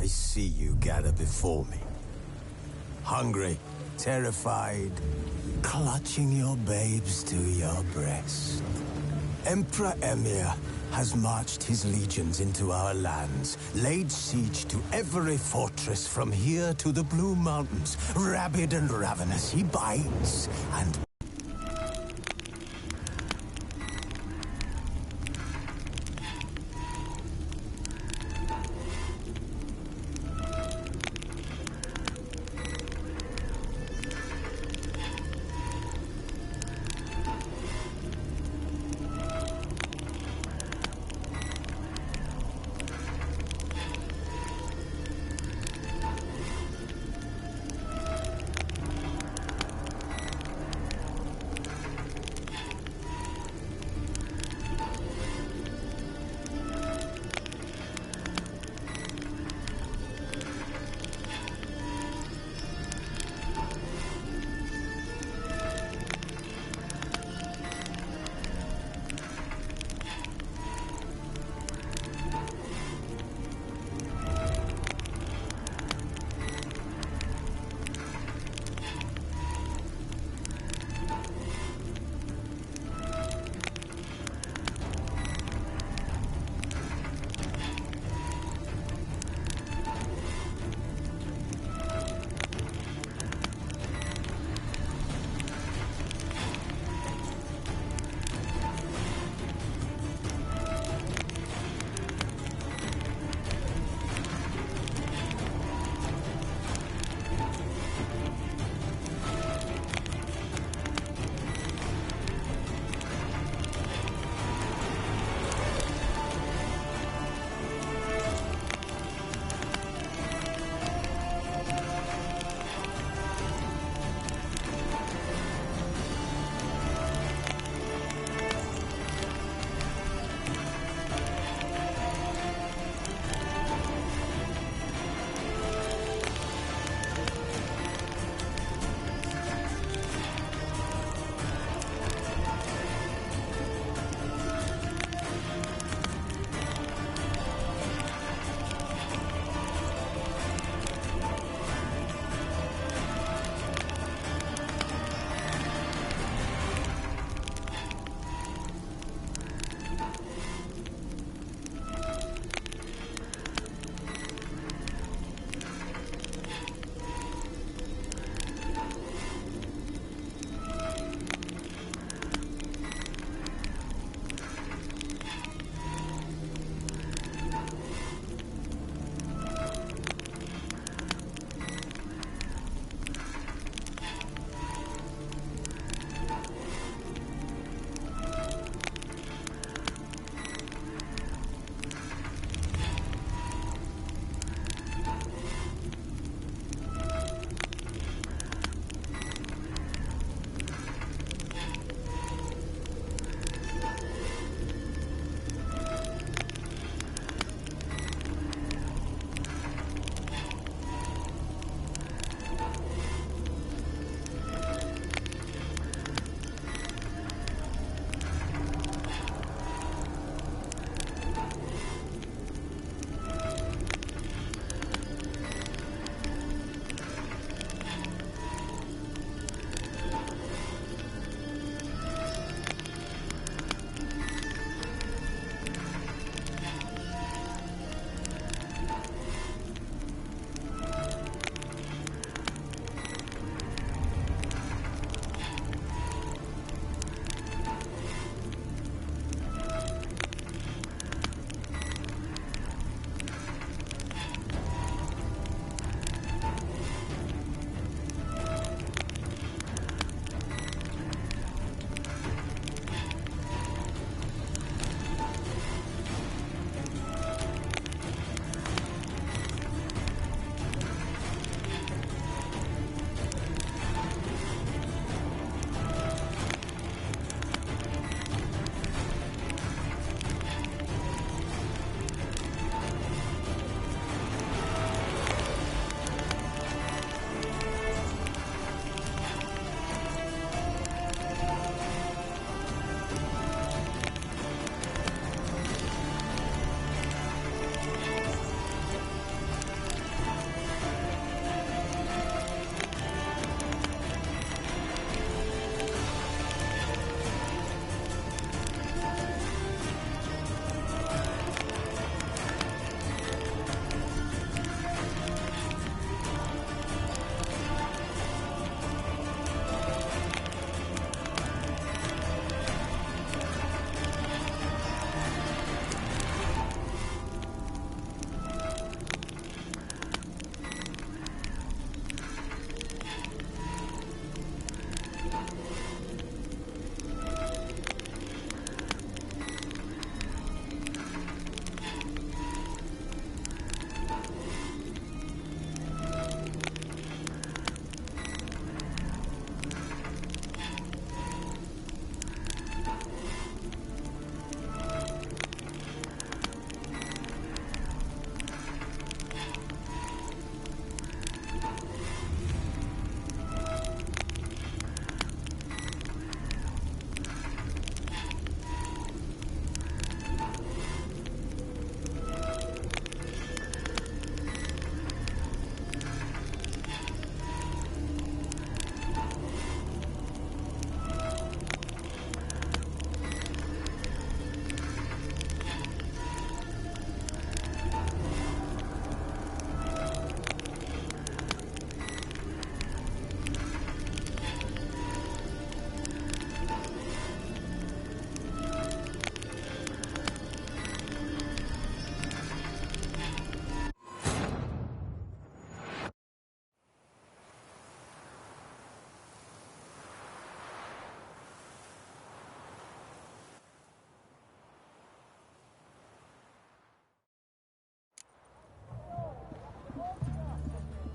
I see you gather before me. Hungry, terrified, clutching your babes to your breast. Emperor Emir has marched his legions into our lands, laid siege to every fortress from here to the Blue Mountains. Rabid and ravenous, he bites and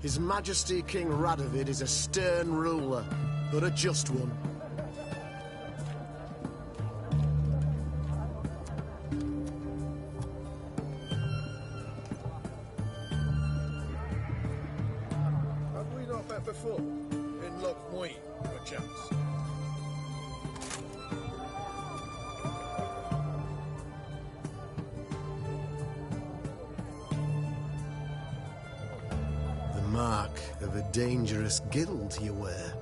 His Majesty King Radovid is a stern ruler, but a just one. Have we not met before? In Lockmoy, perchance? The mark of a dangerous guild you wear.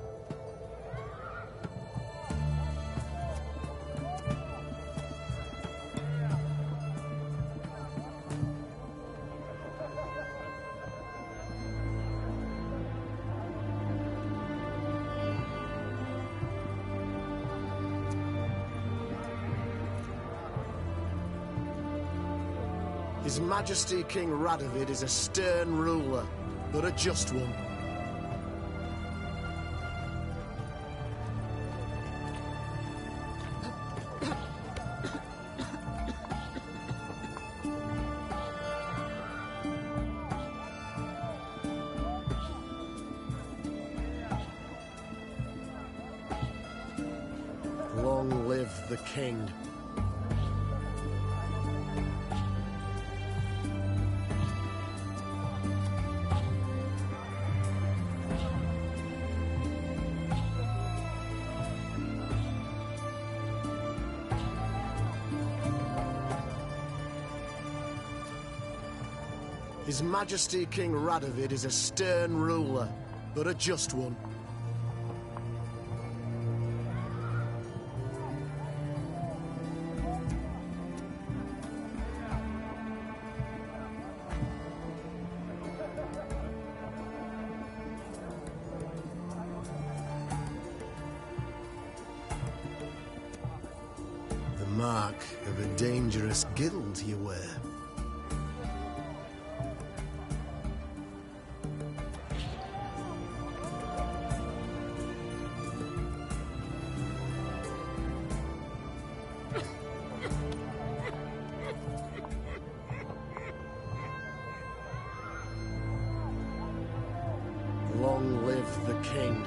His Majesty King Radovid is a stern ruler, but a just one. Long live the king. His Majesty King Radovid is a stern ruler, but a just one. The mark of a dangerous guild you wear. Long live the king.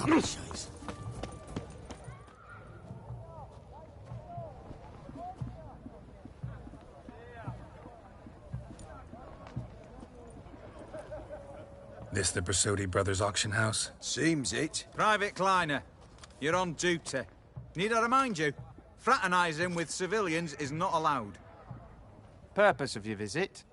Shite. This the Brasodi Brothers auction house? Seems it. Private Kleiner, you're on duty. Need I remind you? Fraternizing with civilians is not allowed. Purpose of your visit?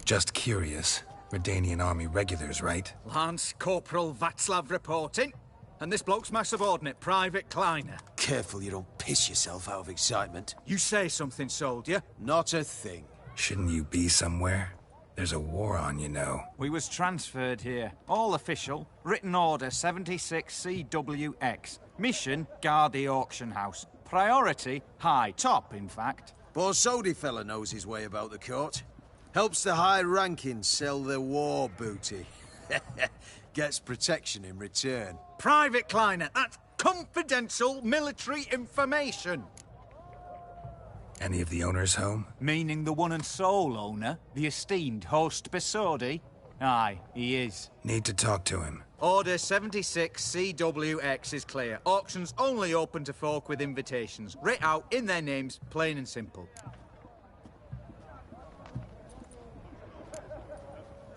Just curious. Redanian army regulars, right? Lance Corporal Václav reporting. And this bloke's my subordinate, Private Kleiner. Careful you don't piss yourself out of excitement. You say something, soldier. Not a thing. Shouldn't you be somewhere? There's a war on, you know. We was transferred here. All official. Written order 76 CWX. Mission, guard the auction house. Priority, high. Top, in fact. Borsodi fella knows his way about the court. Helps the high rankings sell their war booty. Gets protection in return. Private Kleiner, that's confidential military information. Any of the owners home? Meaning the one and sole owner, the esteemed host Besodi? Aye, he is. Need to talk to him. Order 76 CWX is clear. Auctions only open to folk with invitations. Writ out in their names, plain and simple.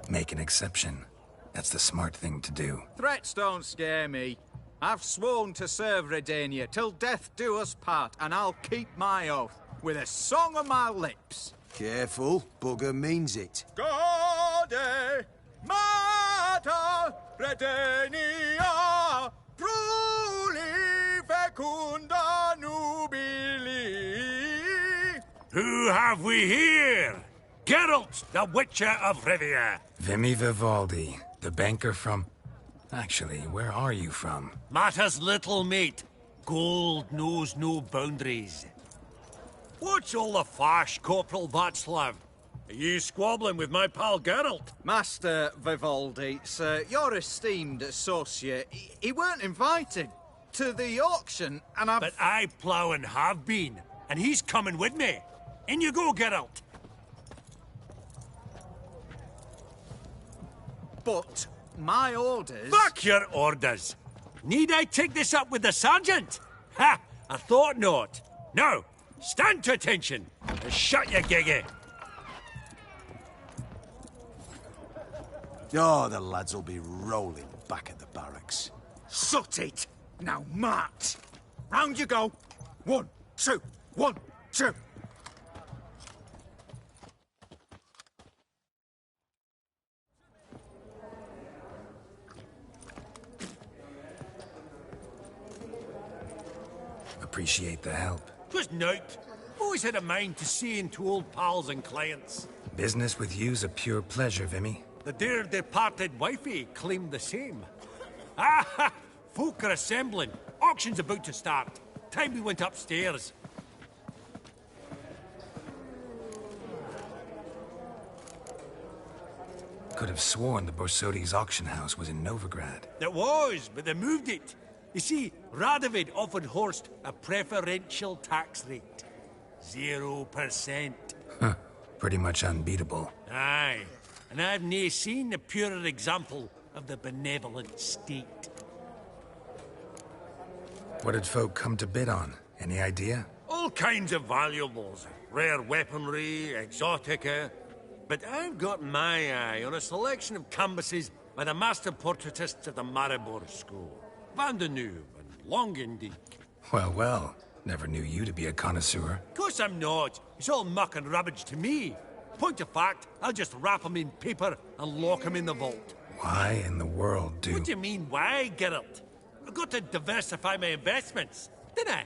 Make an exception. That's the smart thing to do. Threats don't scare me. I've sworn to serve Redania till death do us part, and I'll keep my oath with a song on my lips. Careful, bugger means it. Gaude Mater Redania Pruli Fecunda Nubili. Who have we here? Geralt, the Witcher of Rivia. Vimy Vivaldi, the banker from... Actually, where are you from? Matters little, mate. Gold knows no boundaries. What's all the fash, Corporal Václav? Are you squabbling with my pal Geralt? Master Vivaldi, sir, your esteemed associate, he weren't invited to the auction, and But I plough and have been, and he's coming with me. In you go, Geralt. But my orders... Fuck your orders! Need I take this up with the sergeant? Ha! I thought not. Now, stand to attention and shut your giggy. Oh, the lads will be rolling back at the barracks. Sut it! Now march! Round you go! 1, 2, 1, 2! Appreciate the help. 'Twas nowt. Always had a mind to seeing to old pals and clients. Business with you's a pure pleasure, Vimy. The dear departed wifey claimed the same. Ah! Folk are assembling. Auction's about to start. Time we went upstairs. Could have sworn the Borsodi's auction house was in Novigrad. It was, but they moved it. You see, Radovid offered Horst a preferential tax rate. 0%. Huh. Pretty much unbeatable. Aye. And I've nae seen a purer example of the benevolent state. What did folk come to bid on? Any idea? All kinds of valuables. Rare weaponry, exotica. But I've got my eye on a selection of canvases by the master portraitists of the Maribor School. Van de Neuve and Longendijk. Well, well. Never knew you to be a connoisseur. Of course I'm not. It's all muck and rubbish to me. Point of fact, I'll just wrap 'em in paper and lock 'em in the vault. Why in the world do... What do you mean, why, Geralt? I've got to diversify my investments, didn't I?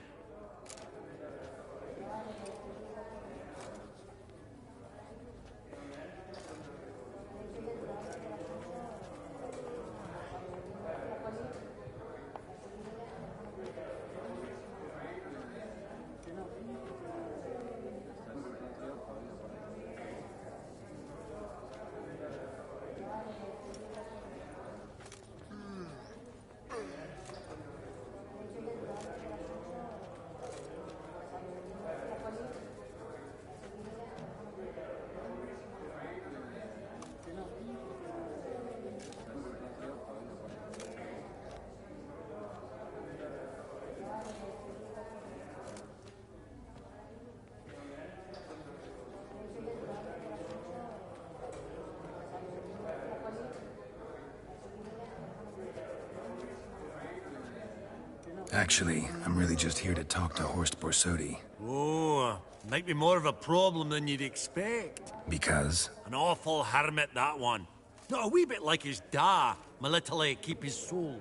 Actually, I'm really just here to talk to Horst Borsodi. Oh, might be more of a problem than you'd expect. Because? An awful hermit, that one. Not a wee bit like his da, my little keep his soul.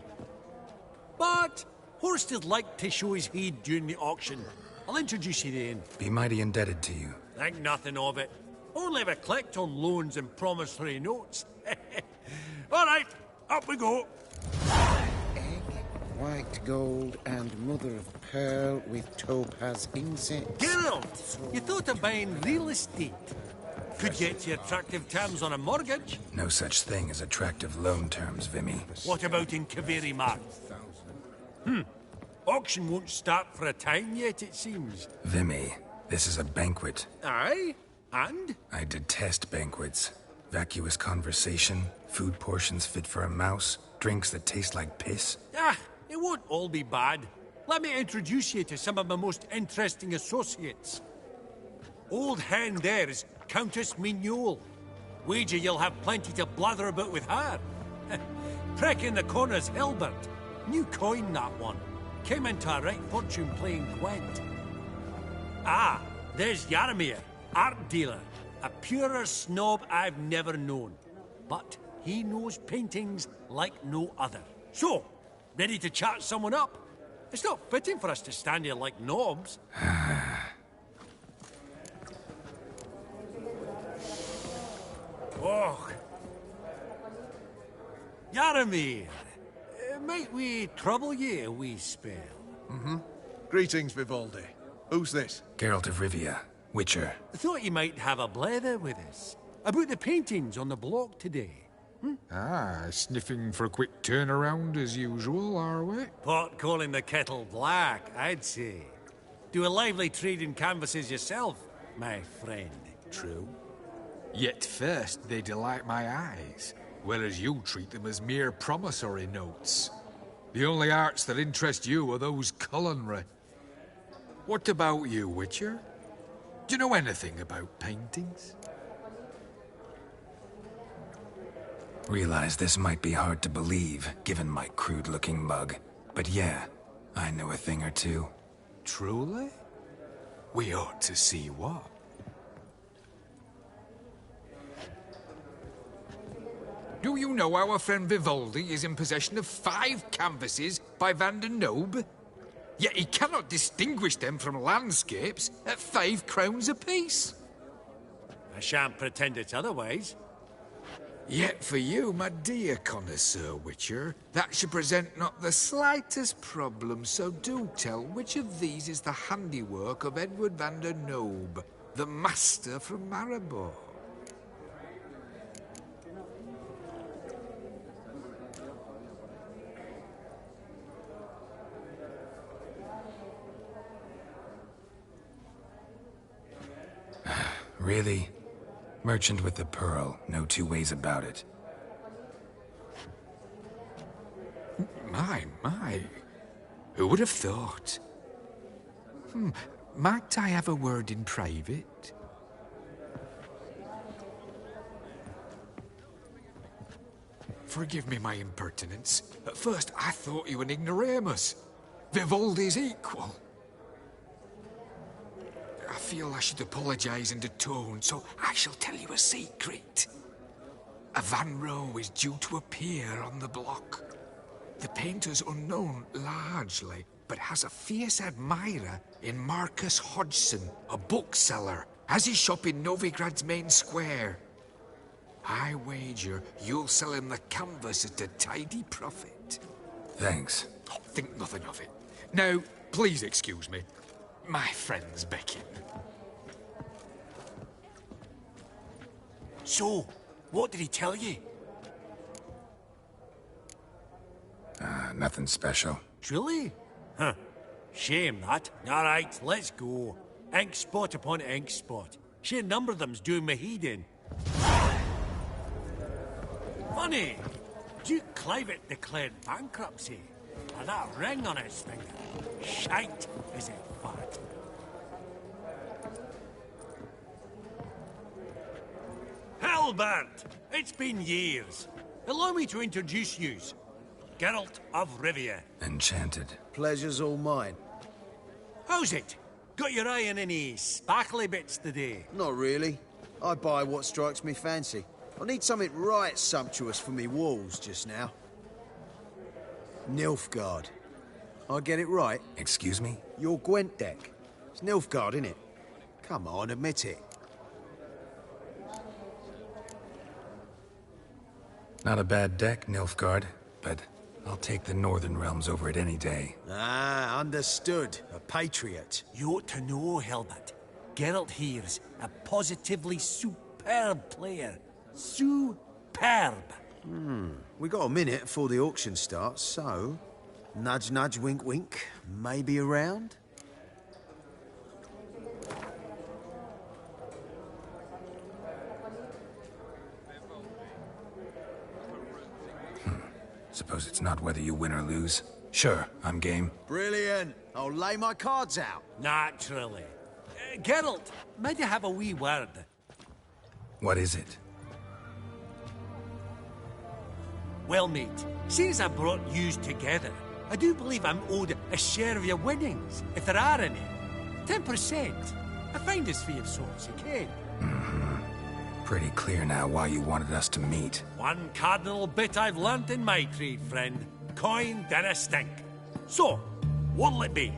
But Horst is like to show his head during the auction. I'll introduce you then. Be mighty indebted to you. Think nothing of it. Only ever collect on loans and promissory notes. All right, up we go. White gold and mother of pearl with topaz insets. Geralt, you thought of buying real estate. Could get you attractive terms on a mortgage. No such thing as attractive loan terms, Vimy. What about in Kaveri Mark? Auction won't start for a time yet, it seems. Vimy, this is a banquet. Aye? And? I detest banquets. Vacuous conversation, food portions fit for a mouse, drinks that taste like piss. Ah, it won't all be bad. Let me introduce you to some of my most interesting associates. Old hen there is Countess Mignole. Wager you'll have plenty to blather about with her. Prick in the corner's Hilbert. New coin, that one. Came into a right fortune playing Gwent. Ah, there's Yaromir, art dealer. A purer snob I've never known. But he knows paintings like no other. So, ready to chat someone up? It's not fitting for us to stand here like knobs. Oh. Yaromir, might we trouble ye a wee spell? Greetings, Vivaldi. Who's this? Geralt of Rivia, Witcher. Thought you might have a blether with us. About the paintings on the block today. Ah, sniffing for a quick turnaround as usual, are we? Pot calling the kettle black, I'd say. Do a lively trade in canvases yourself, my friend. True. Yet first they delight my eyes, whereas you treat them as mere promissory notes. The only arts that interest you are those culinary. What about you, Witcher? Do you know anything about paintings? Realize this might be hard to believe, given my crude-looking mug. But yeah, I know a thing or two. Truly? We ought to see what. Do you know our friend Vivaldi is in possession of 5 canvases by Van der Nobe? Yet he cannot distinguish them from landscapes at 5 crowns apiece. I shan't pretend it's otherwise. Yet for you, my dear connoisseur Witcher, that should present not the slightest problem, so do tell which of these is the handiwork of Edward van der Nobe, the master from Maribor. Really? Merchant with the pearl, no two ways about it. My. Who would have thought? Might I have a word in private? Forgive me my impertinence. At first I thought you an ignoramus. Vivaldi's equal. I feel I should apologize and atone, so I shall tell you a secret. A Van Row is due to appear on the block. The painter's unknown, largely, but has a fierce admirer in Marcus Hodgson, a bookseller, has his shop in Novigrad's main square. I wager you'll sell him the canvas at a tidy profit. Thanks. Think nothing of it. Now, please excuse me. My friends beckon. So, what did he tell you? Nothing special. Truly? Huh. Shame that. All right, let's go. Ink spot upon ink spot. Sheer number of them's doing me heed in. Funny. Duke Clivet declared bankruptcy. And that ring on his finger. Shite, is it fat? Halbert! It's been years. Allow me to introduce yous. Geralt of Rivia. Enchanted. Pleasure's all mine. How's it? Got your eye on any sparkly bits today? Not really. I buy what strikes me fancy. I need something right sumptuous for me walls just now. Nilfgaard. I get it right? Excuse me? Your Gwent deck. It's Nilfgaard, innit? Come on, admit it. Not a bad deck, Nilfgaard, but I'll take the Northern Realms over it any day. Ah, understood. A patriot. You ought to know, Hilbert. Geralt here's a positively superb player. Superb. We got a minute before the auction starts, so... Nudge, nudge, wink, wink. Maybe around? Suppose it's not whether you win or lose. Sure, I'm game. Brilliant. I'll lay my cards out. Naturally. Geralt, may you have a wee word? What is it? Well, mate, since I brought yous together, I do believe I'm owed a share of your winnings, if there are any. 10%. A finder's fee of sorts, you can. Pretty clear now why you wanted us to meet. One cardinal bit I've learnt in my trade, friend. Coin dinna stink. So, what'll it be?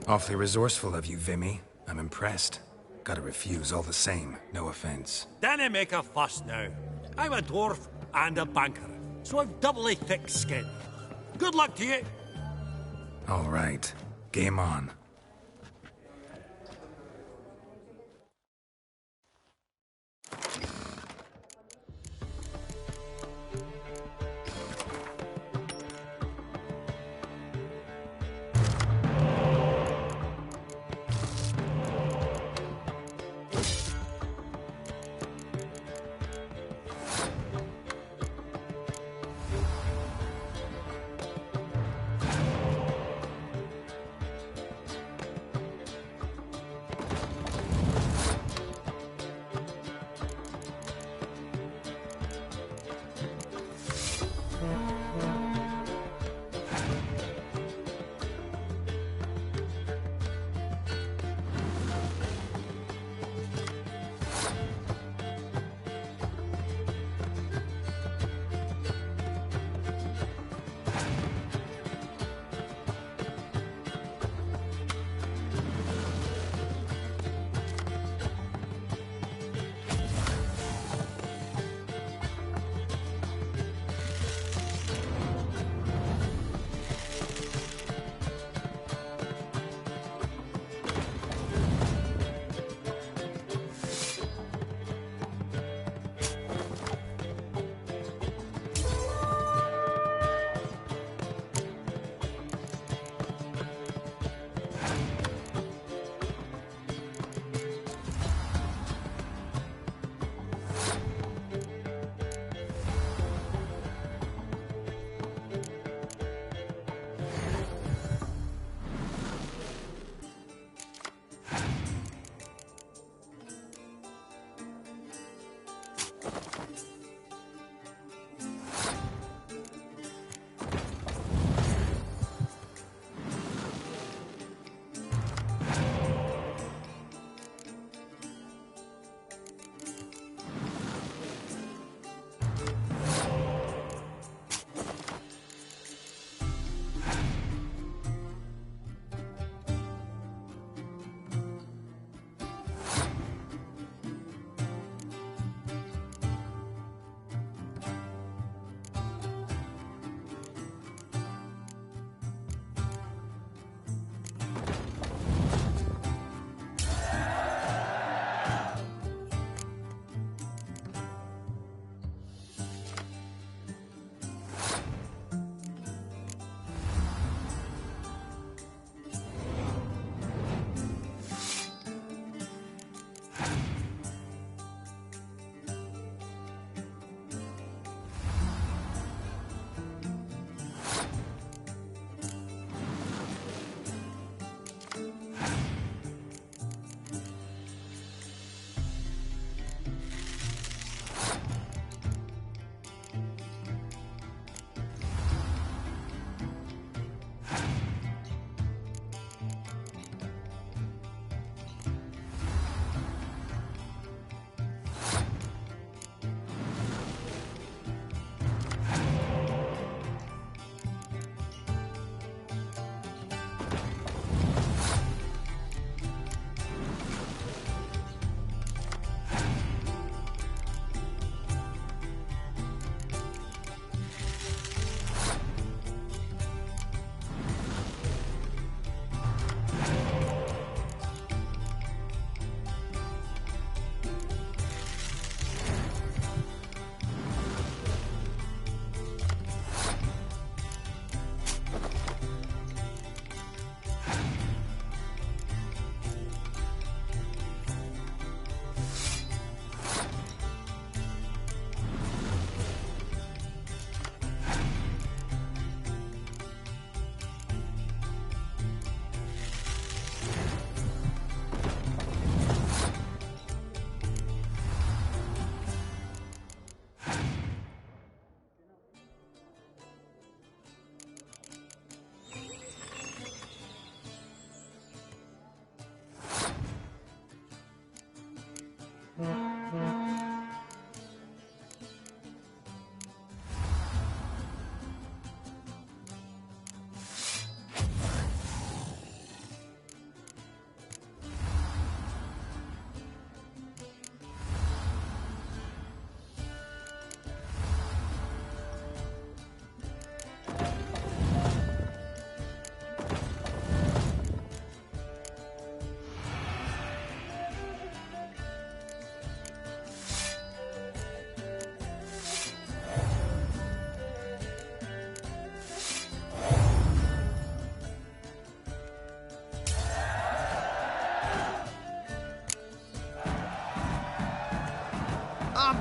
Awfully resourceful of you, Vimy. I'm impressed. Gotta refuse all the same. No offense. Dinna make a fuss now. I'm a dwarf and a banker, so I've doubly thick skin. Good luck to you. All right. Game on.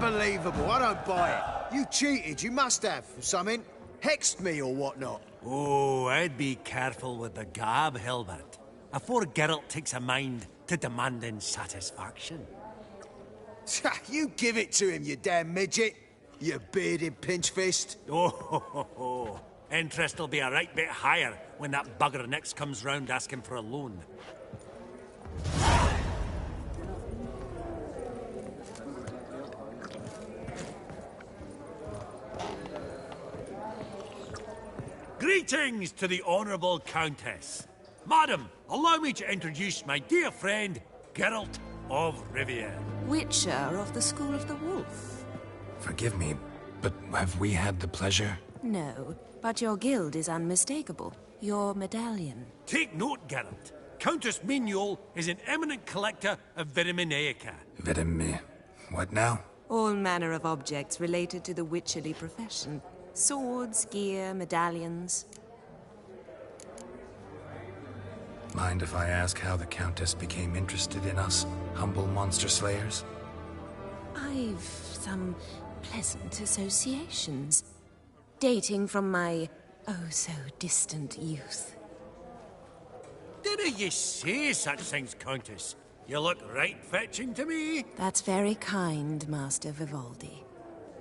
Unbelievable. I don't buy it. You cheated. You must have, or something. Hexed me or whatnot. Oh, I'd be careful with the gab, Hilbert. Afore Geralt takes a mind to demanding satisfaction. You give it to him, you damn midget. You bearded pinchfist. Oh, interest will be a right bit higher when that bugger next comes round asking for a loan. Greetings to the Honourable Countess. Madam, allow me to introduce my dear friend, Geralt of Rivia. Witcher of the School of the Wolf. Forgive me, but have we had the pleasure? No, but your guild is unmistakable. Your medallion. Take note, Geralt. Countess Mignol is an eminent collector of Vitaminaica. What now? All manner of objects related to the witcherly profession. Swords, gear, medallions. Mind if I ask how the Countess became interested in us, humble monster slayers? I've some pleasant associations, dating from my oh-so-distant youth. Didn't you say such things, Countess? You look right fetching to me. That's very kind, Master Vivaldi.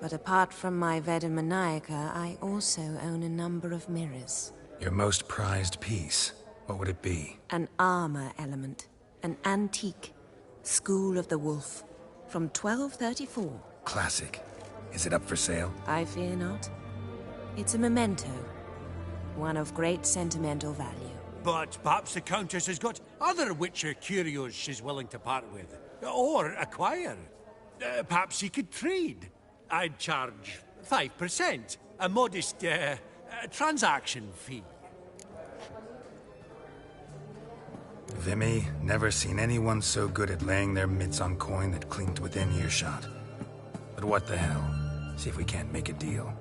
But apart from my Veda Maniaca, I also own a number of mirrors. Your most prized piece, what would it be? An armor element. An antique. School of the Wolf. From 1234. Classic. Is it up for sale? I fear not. It's a memento. One of great sentimental value. But perhaps the Countess has got other Witcher curios she's willing to part with. Or acquire. Perhaps you could trade. I'd charge 5%. A modest, transaction fee. Vimy, never seen anyone so good at laying their mitts on coin that clinked within earshot. But what the hell? See if we can't make a deal.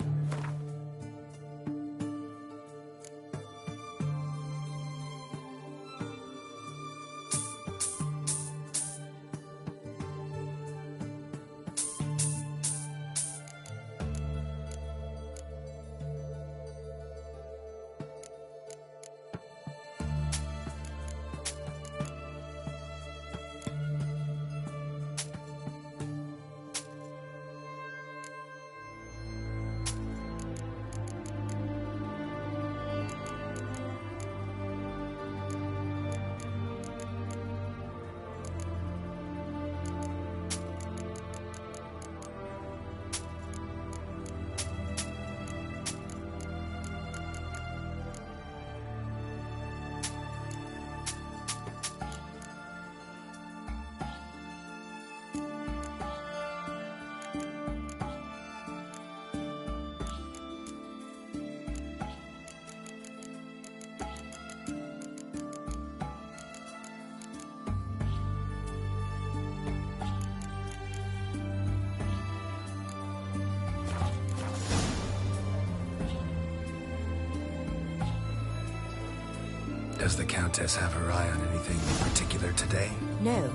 Does the Countess have her eye on anything in particular today? No,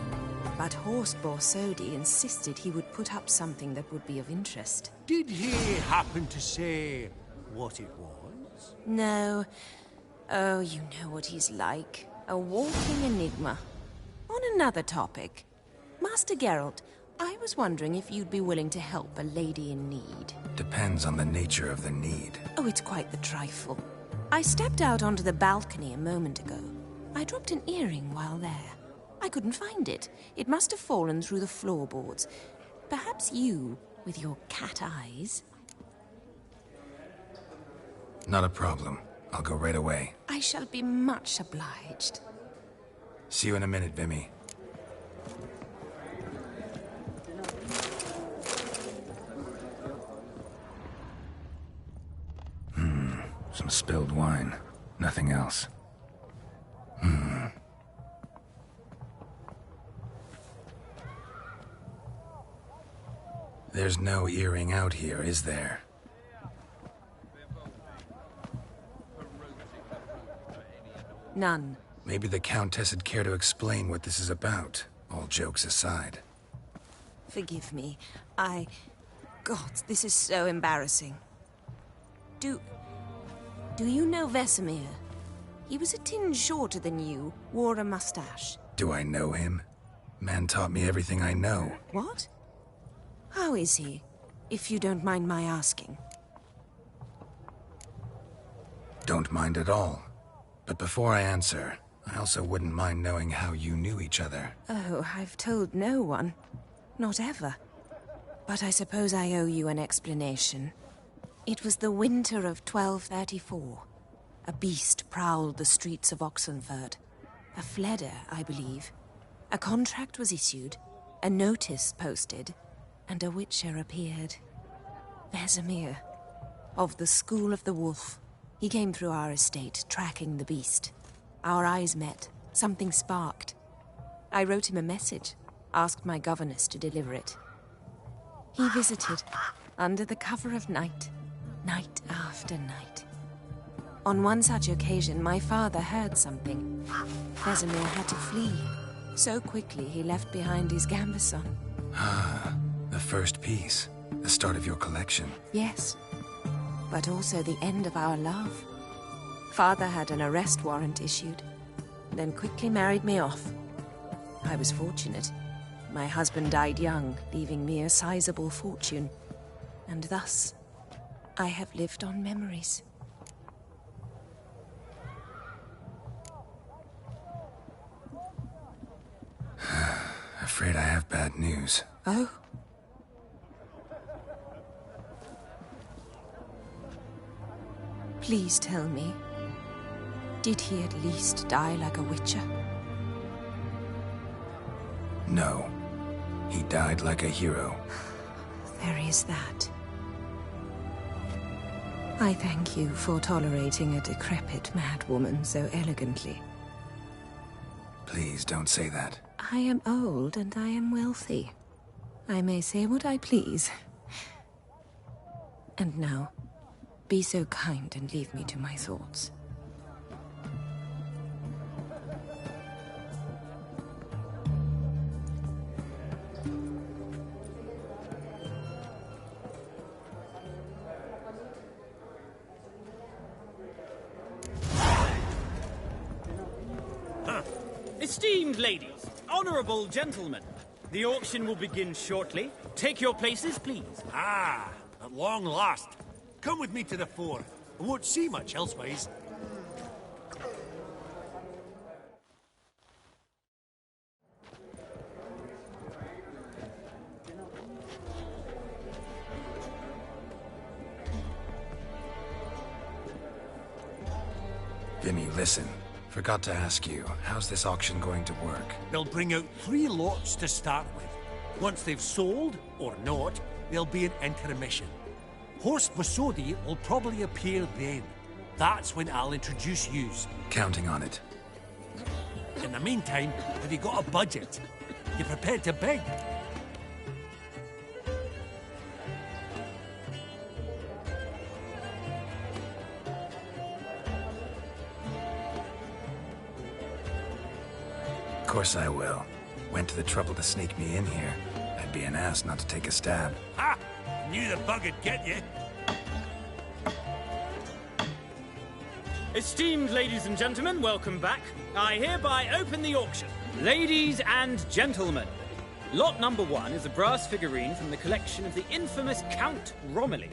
but Horst Borsodi insisted he would put up something that would be of interest. Did he happen to say what it was? No. Oh, you know what he's like. A walking enigma. On another topic. Master Geralt, I was wondering if you'd be willing to help a lady in need. Depends on the nature of the need. Oh, it's quite the trifle. I stepped out onto the balcony a moment ago. I dropped an earring while there. I couldn't find it. It must have fallen through the floorboards. Perhaps you, with your cat eyes... Not a problem. I'll go right away. I shall be much obliged. See you in a minute, Vimy. Some spilled wine. Nothing else. There's no earring out here, is there? None. Maybe the Countess would care to explain what this is about, all jokes aside. Forgive me. I God, this is so embarrassing. Do you know Vesemir? He was a tinge shorter than you, wore a mustache. Do I know him? Man taught me everything I know. What? How is he, if you don't mind my asking? Don't mind at all. But before I answer, I also wouldn't mind knowing how you knew each other. Oh, I've told no one. Not ever. But I suppose I owe you an explanation. It was the winter of 1234. A beast prowled the streets of Oxenford. A fledder, I believe. A contract was issued, a notice posted, and a witcher appeared. Vesemir, of the School of the Wolf. He came through our estate, tracking the beast. Our eyes met. Something sparked. I wrote him a message, asked my governess to deliver it. He visited, under the cover of night, night after night. On one such occasion, my father heard something. Vesemir had to flee. So quickly, he left behind his gambeson. Ah, the first piece. The start of your collection. Yes, but also the end of our love. Father had an arrest warrant issued, then quickly married me off. I was fortunate. My husband died young, leaving me a sizable fortune. And thus, I have lived on memories. Afraid I have bad news. Oh? Please tell me, did he at least die like a witcher? No. He died like a hero. There is that. I thank you for tolerating a decrepit madwoman so elegantly. Please don't say that. I am old and I am wealthy. I may say what I please. And now, be so kind and leave me to my thoughts. Esteemed ladies, honorable gentlemen, the auction will begin shortly. Take your places, please. Ah, at long last. Come with me to the fore. I won't see much elsewise. Vinny, listen. Forgot to ask you, how's this auction going to work? They'll bring out 3 lots to start with. Once they've sold, or not, there'll be an intermission. Horst Bosodi will probably appear then. That's when I'll introduce yous. Counting on it. In the meantime, have you got a budget? You prepared to beg? Of course I will. Went to the trouble to sneak me in here. I'd be an ass not to take a stab. Ha! Knew the bug would get you. Esteemed ladies and gentlemen, welcome back. I hereby open the auction. Ladies and gentlemen, lot number 1 is a brass figurine from the collection of the infamous Count Romilly.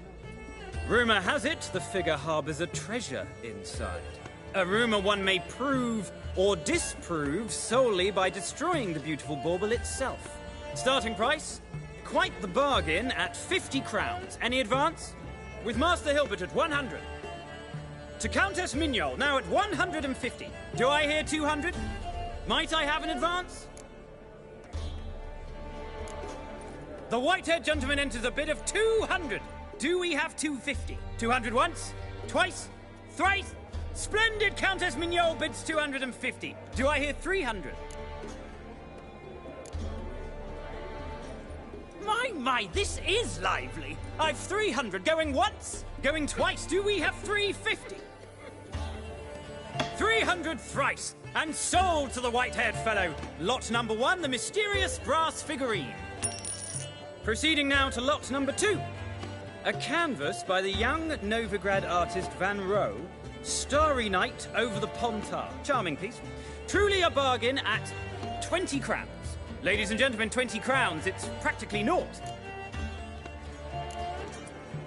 Rumour has it the figure harbours a treasure inside. A rumour one may prove or disprove solely by destroying the beautiful bauble itself. Starting price? Quite the bargain at 50 crowns. Any advance? With Master Hilbert at 100. To Countess Mignol, now at 150. Do I hear 200? Might I have an advance? The white-haired gentleman enters a bid of 200. Do we have 250? 200 once? Twice? Thrice? Splendid! Countess Mignol bids 250. Do I hear 300? My, this is lively. I've 300. Going once? Going twice? Do we have 350? 300 thrice. And sold to the white-haired fellow. Lot number 1, the mysterious brass figurine. Proceeding now to lot number 2. A canvas by the young Novigrad artist Van Rohe, Starry Night over the Pontar. Charming piece. Truly a bargain at 20 crowns. Ladies and gentlemen, 20 crowns, it's practically naught.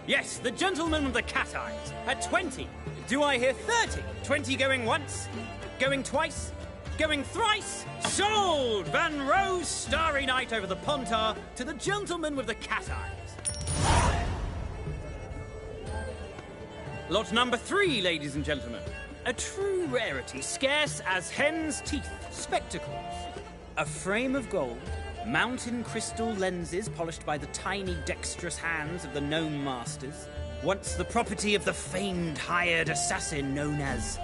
Yes, the gentleman with the cat eyes, at 20. Do I hear 30? 20 going once, going twice, going thrice? Sold! Van Rohe's Starry Night over the Pontar to the gentleman with the cat eyes. Lot number 3, ladies and gentlemen. A true rarity, scarce as hen's teeth. Spectacles. A frame of gold, mountain crystal lenses polished by the tiny dexterous hands of the gnome masters. Once the property of the famed hired assassin known as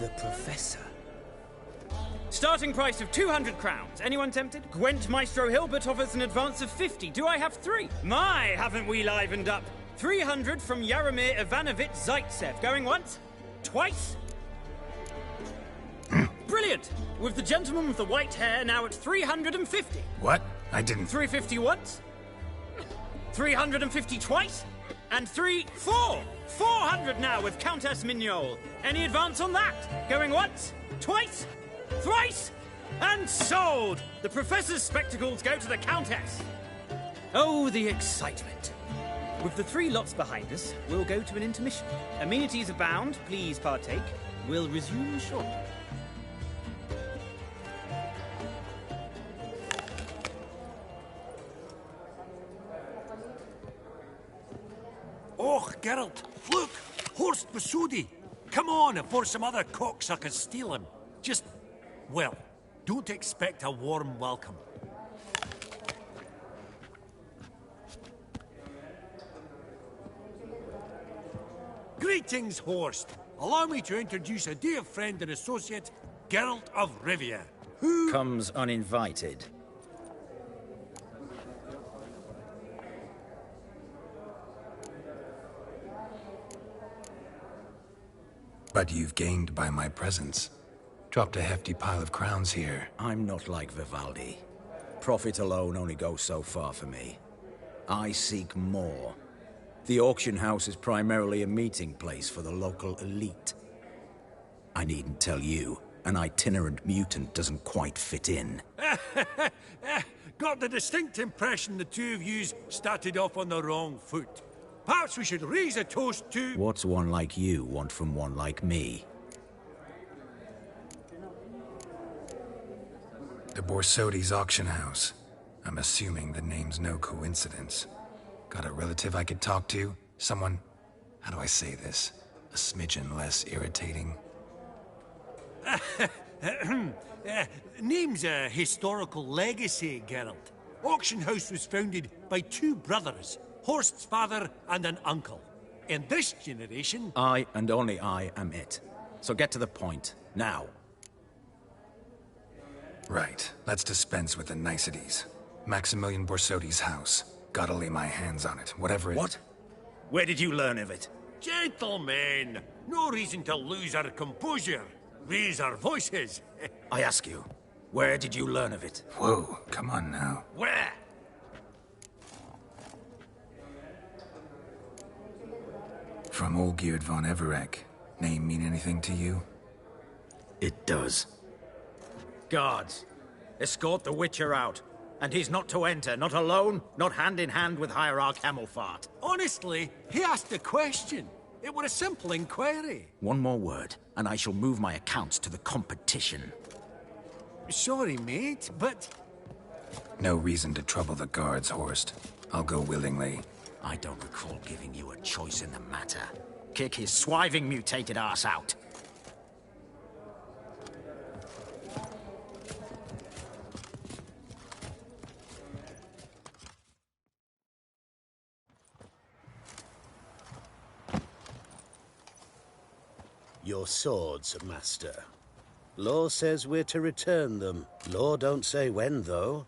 the Professor. Starting price of 200 crowns. Anyone tempted? Gwent Maestro Hilbert offers an advance of 50. Do I have 3? My, haven't we livened up? 300 from Yaromir Ivanovich Zaitsev. Going once? Twice? Brilliant! With the gentleman with the white hair now at 350. What? I didn't... 350 once? 350 twice? And 400 now with Countess Mignol. Any advance on that? Going once? Twice? Thrice? And sold! The Professor's spectacles go to the Countess. Oh, the excitement. With the 3 lots behind us, we'll go to an intermission. Amenities abound, please partake. We'll resume shortly. Oh, Geralt, look! Horst Masudi! Come on before some other cocksuckers steal him. Just, well, don't expect a warm welcome. Greetings, Horst. Allow me to introduce a dear friend and associate, Geralt of Rivia, who... comes uninvited. But you've gained by my presence. Dropped a hefty pile of crowns here. I'm not like Vivaldi. Profit alone only goes so far for me. I seek more. The auction house is primarily a meeting place for the local elite. I needn't tell you, an itinerant mutant doesn't quite fit in. Got the distinct impression the two of yous started off on the wrong foot. Perhaps we should raise a toast to... What's one like you want from one like me? The Borsodi's auction house. I'm assuming the name's no coincidence. Got a relative I could talk to? Someone, how do I say this? A smidgen less irritating? Name's a historical legacy, Geralt. Auction house was founded by 2 brothers, Horst's father and an uncle. In this generation... I and only I am it. So get to the point, now. Right, let's dispense with the niceties. Maximilian Borsodi's house. Gotta lay my hands on it, whatever it... What? Where did you learn of it? Gentlemen, no reason to lose our composure. Raise our voices. I ask you, where did you learn of it? Whoa, come on now. Where? From Olgierd von Everek. Name mean anything to you? It does. Guards, escort the Witcher out. And he's not to enter, not alone, not hand in hand with Hierarch Hemmelfart. Honestly, he asked a question. It were a simple inquiry. One more word, and I shall move my accounts to the competition. Sorry, mate, but... No reason to trouble the guards, Horst. I'll go willingly. I don't recall giving you a choice in the matter. Kick his swiving mutated ass out. Your swords, Master. Law says we're to return them. Law don't say when, though.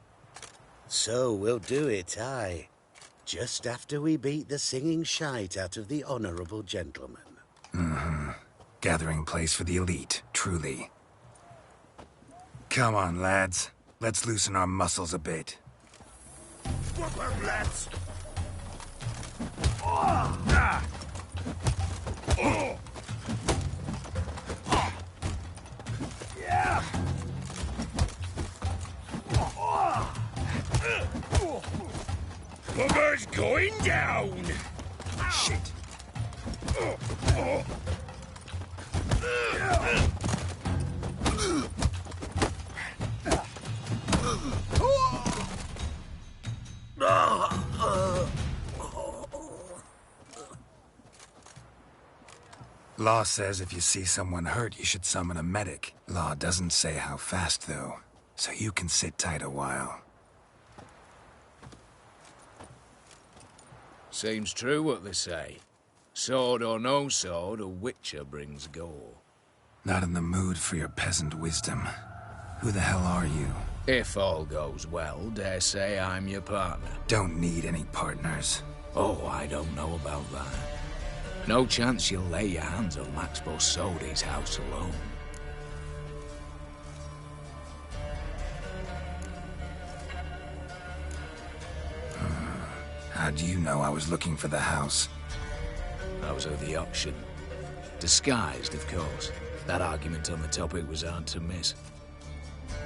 So we'll do it, aye. Just after we beat the singing shite out of the honorable gentleman. Mm-hmm. Gathering place for the elite, truly. Come on, lads. Let's loosen our muscles a bit. Let's... Oh! Bugger's going down! Shit. Law says if you see someone hurt, you should summon a medic. Law doesn't say how fast, though, so you can sit tight a while. Seems true what they say. Sword or no sword, a witcher brings gore. Not in the mood for your peasant wisdom. Who the hell are you? If all goes well, dare say I'm your partner. Don't need any partners. Oh, I don't know about that. No chance you'll lay your hands on Max Bosodi's house alone. How do you know I was looking for the house? I was at the auction. Disguised, of course. That argument on the topic was hard to miss.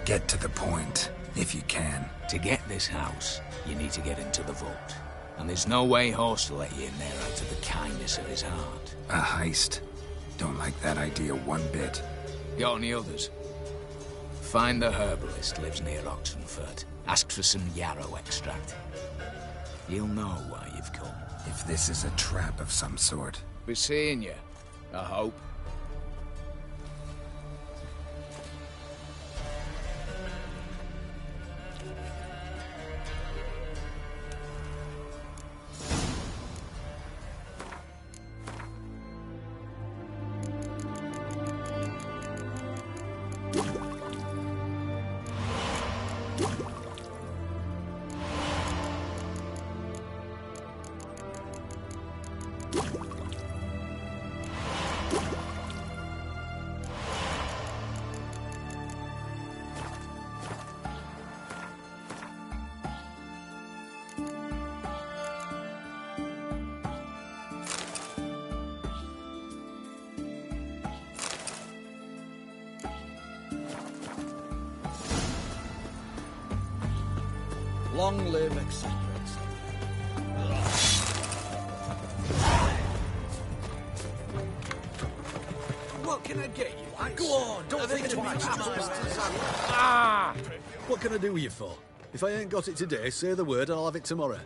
Get to the point, if you can. To get this house, you need to get into the vault. And there's no way Horst will let you in there out of the kindness of his heart. A heist? Don't like that idea one bit. Got any others? Find the herbalist, lives near Oxenfurt. Ask for some yarrow extract. You'll know why you've come. If this is a trap of some sort. Be seeing you, I hope. Long live, etc. What can I get you? Go on, don't think twice. What can I do with you for? If I ain't got it today, say the word and I'll have it tomorrow.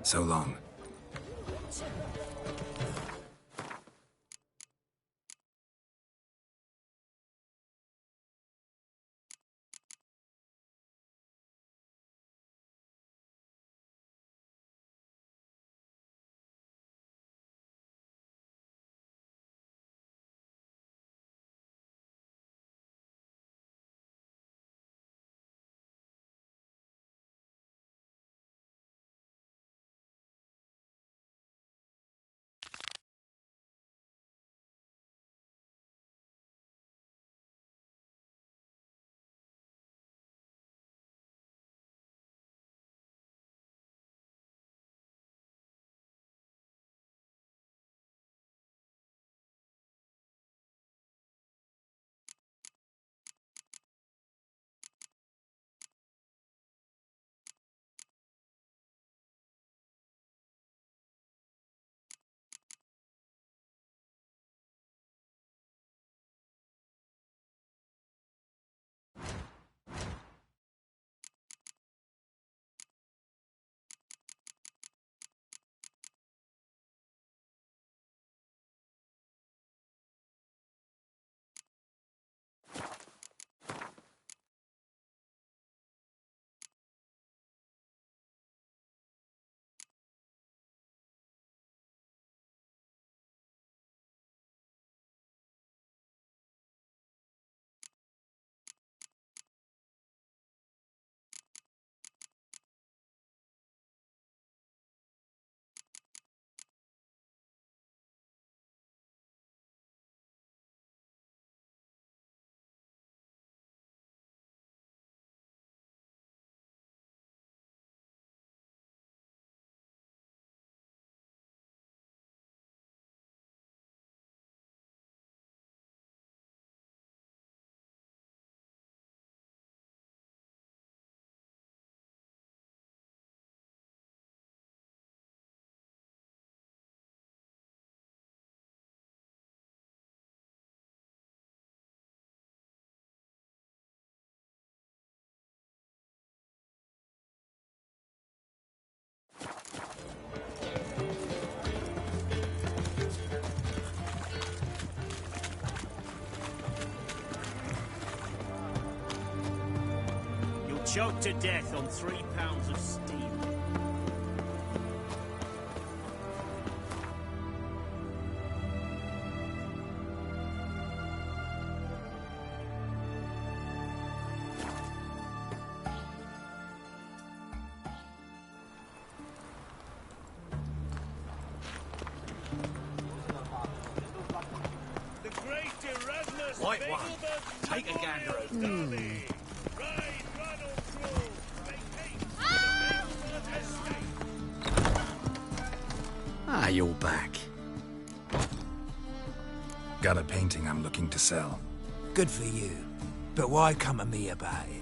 So long. Choked to death on 3 pounds of steam. White one. Take a gander over. Ah, you're back. Got a painting I'm looking to sell. Good for you. But why come to me about it?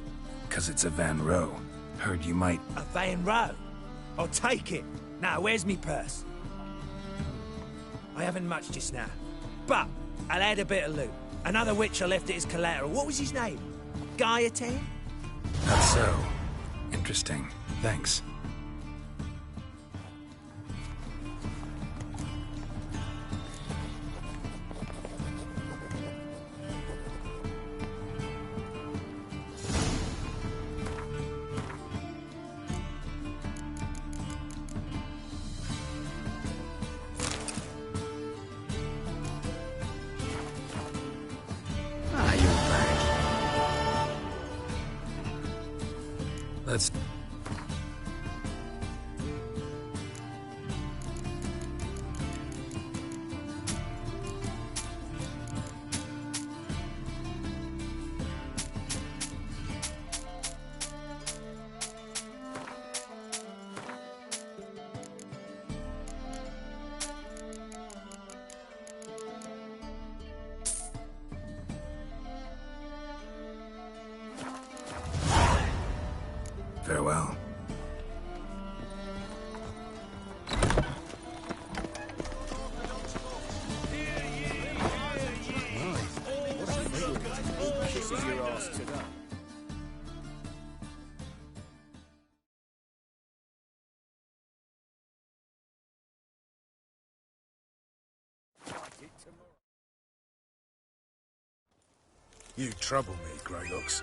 'Cause it's a Van Row. Heard you might... A Van Row? I'll take it. Now, where's me purse? I haven't much just now. But I'll add a bit of loot. Another witch I left at his collateral. What was his name? Gaiatan? That's so. Interesting. Thanks. Let's... Farewell. You trouble me, Greylocks.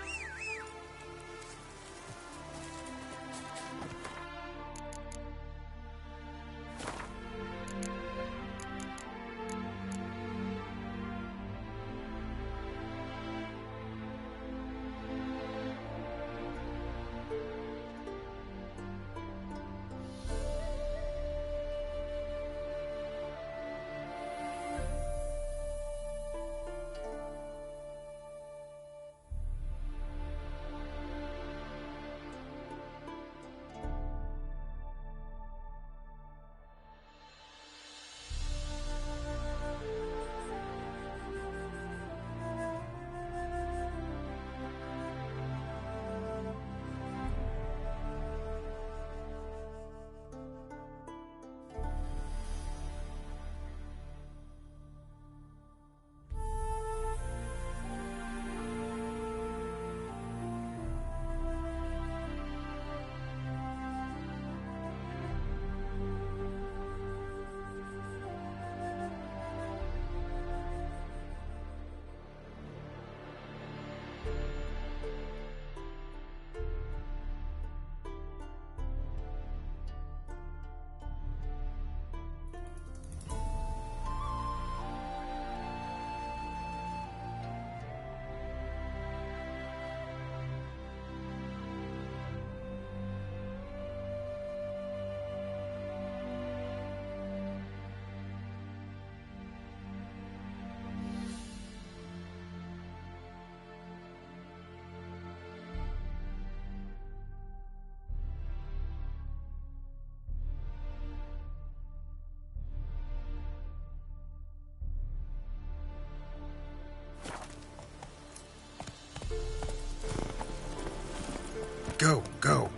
Go, go.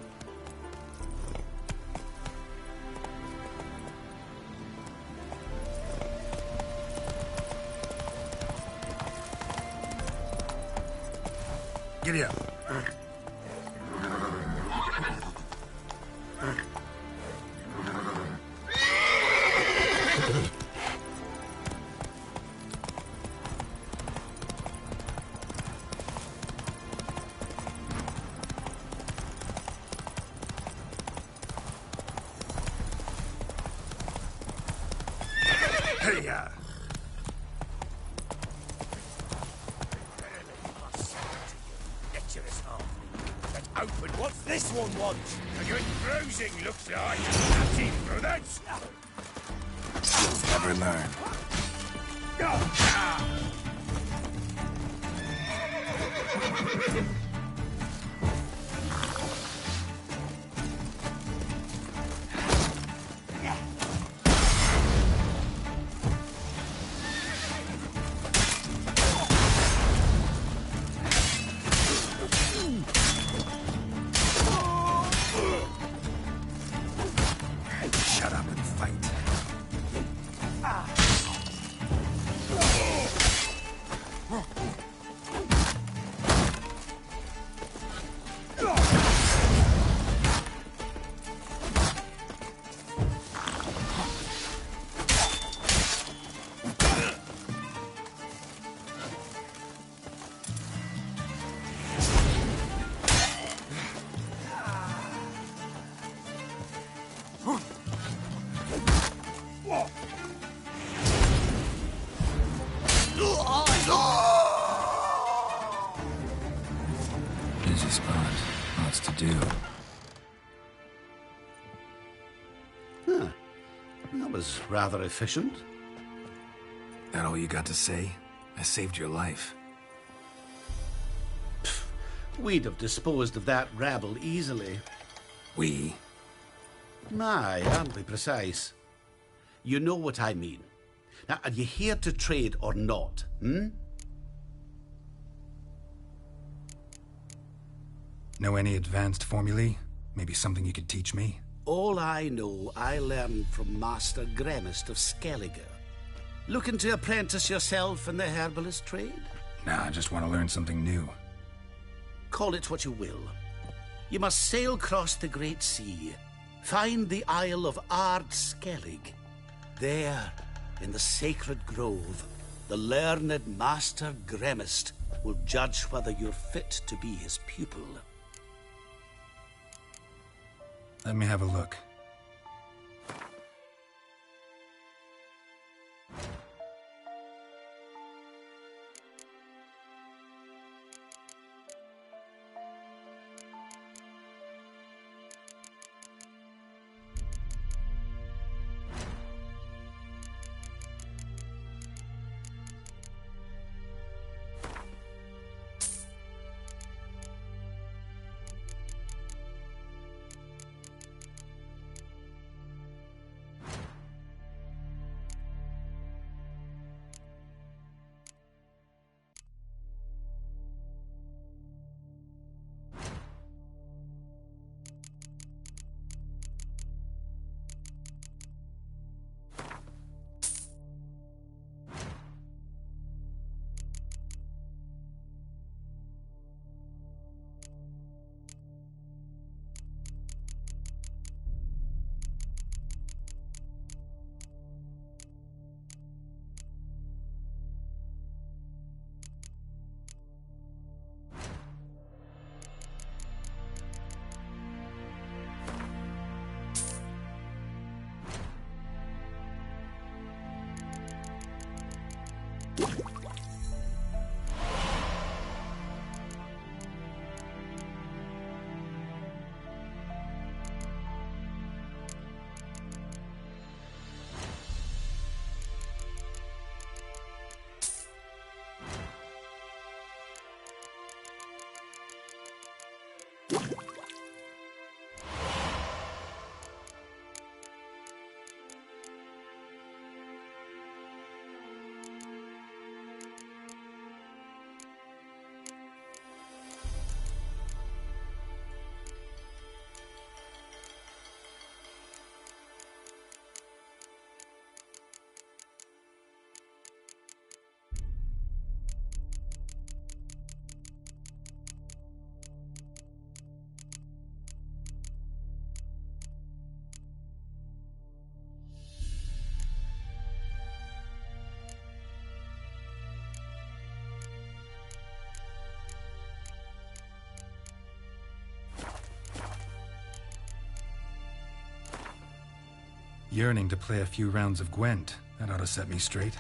Giddy up. this one wants? A good bruising, looks like. Natty brothers! You'll never learn. Shut up and fight. Busy spot. Lots to do. Huh. That was rather efficient. That all you got to say? I saved your life. We'd have disposed of that rabble easily. We? Aye, aren't we precise? You know what I mean. Now, are you here to trade or not, hmm? Know any advanced formulae? Maybe something you could teach me? All I know, I learned from Master Gremist of Skellige. Looking to apprentice yourself in the herbalist trade? Nah, I just want to learn something new. Call it what you will. You must sail across the great sea, find the Isle of Ard Skellig. There, in the sacred grove, the learned Master Gremist will judge whether you're fit to be his pupil. Let me have a look. Yearning to play a few rounds of Gwent. That ought to set me straight.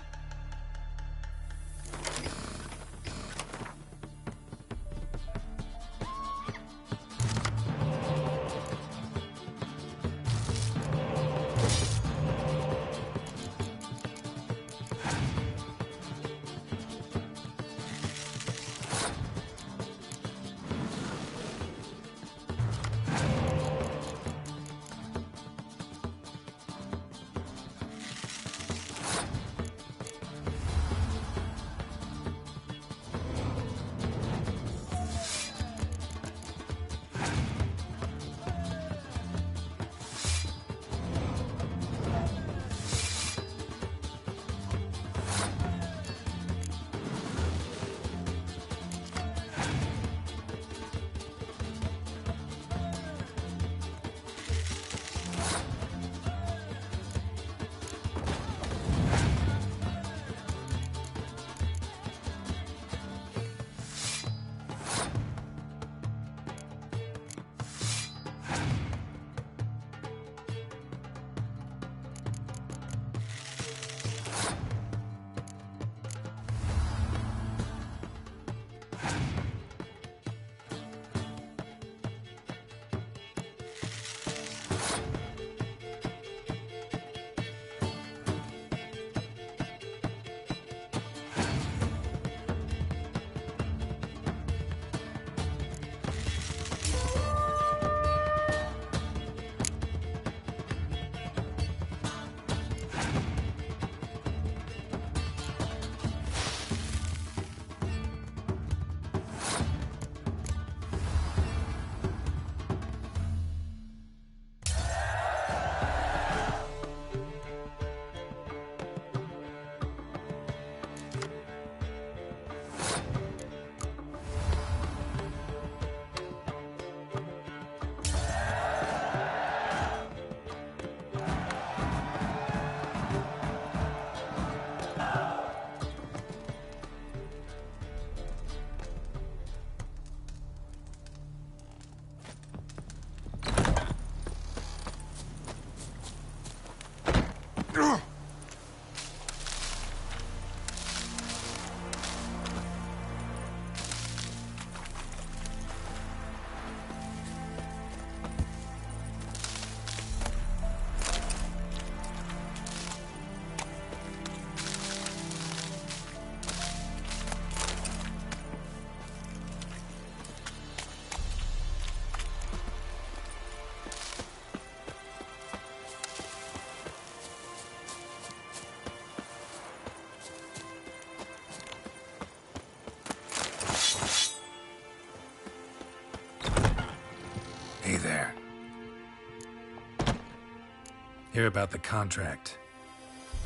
Hear about the contract.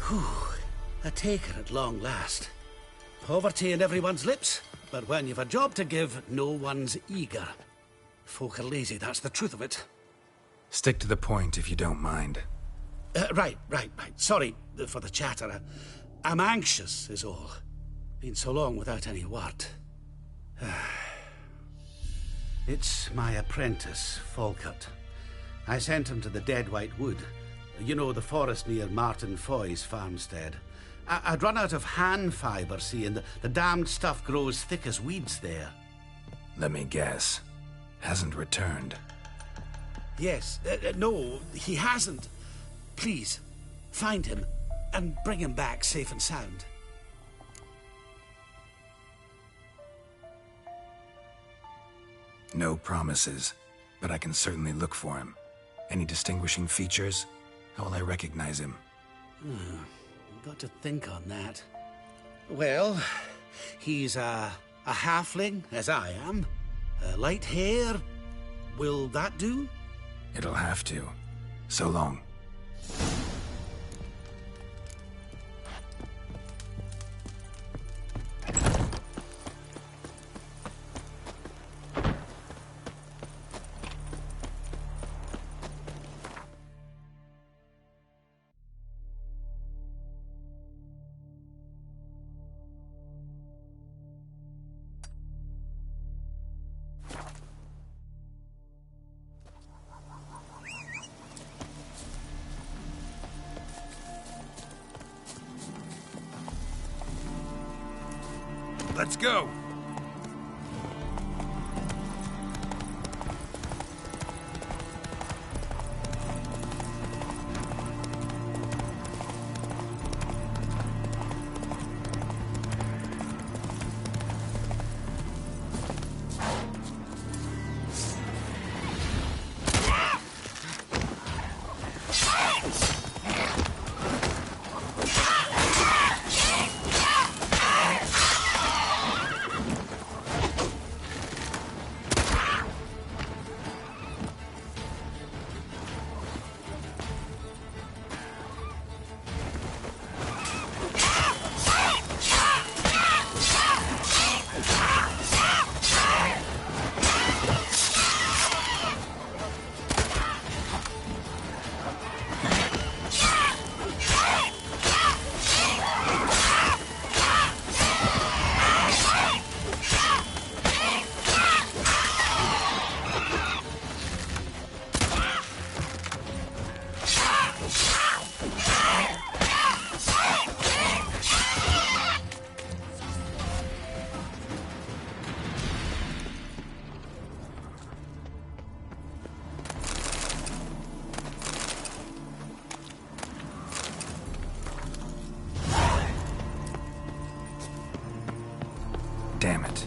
Whew. A taker at long last. Poverty in everyone's lips, but when you've a job to give, no one's eager. Folk are lazy, that's the truth of it. Stick to the point if you don't mind. Right. Sorry for the chatter. I'm anxious, is all. Been so long without any word. It's my apprentice, Falkert. I sent him to the Dead White Wood. You know, the forest near Martin Foy's farmstead. I'd run out of hand fibre, see, and the damned stuff grows thick as weeds there. Let me guess. Hasn't returned. Yes. No, he hasn't. Please, find him and bring him back safe and sound. No promises, but I can certainly look for him. Any distinguishing features? How will I recognize him? Got to think on that. Well, he's a halfling, as I am. Light hair. Will that do? It'll have to. So long. Let's go! Damn it.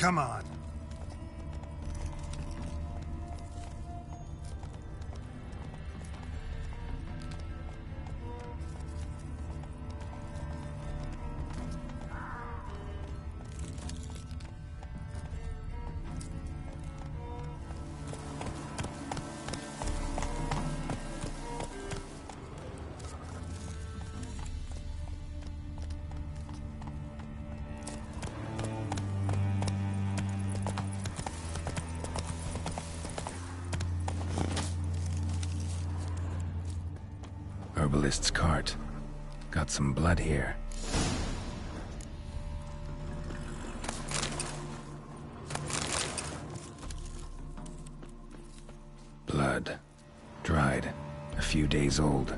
come on. Herbalist's cart. Got some blood here. Blood. Dried. A few days old.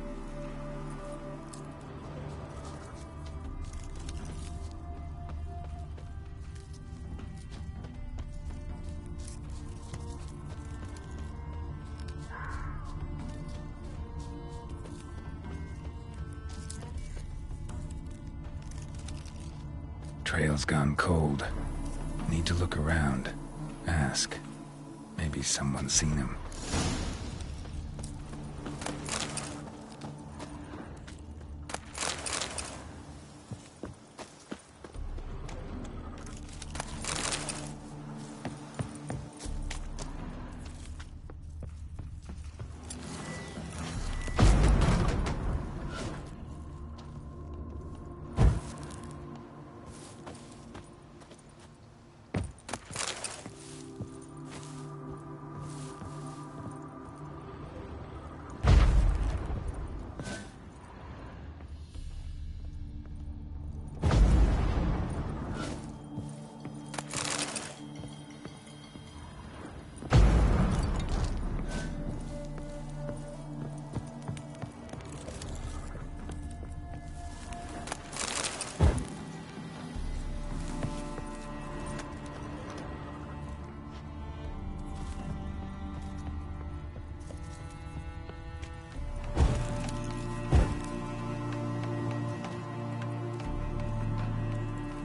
Trail's gone cold. Need to look around. Ask. Maybe someone's seen him.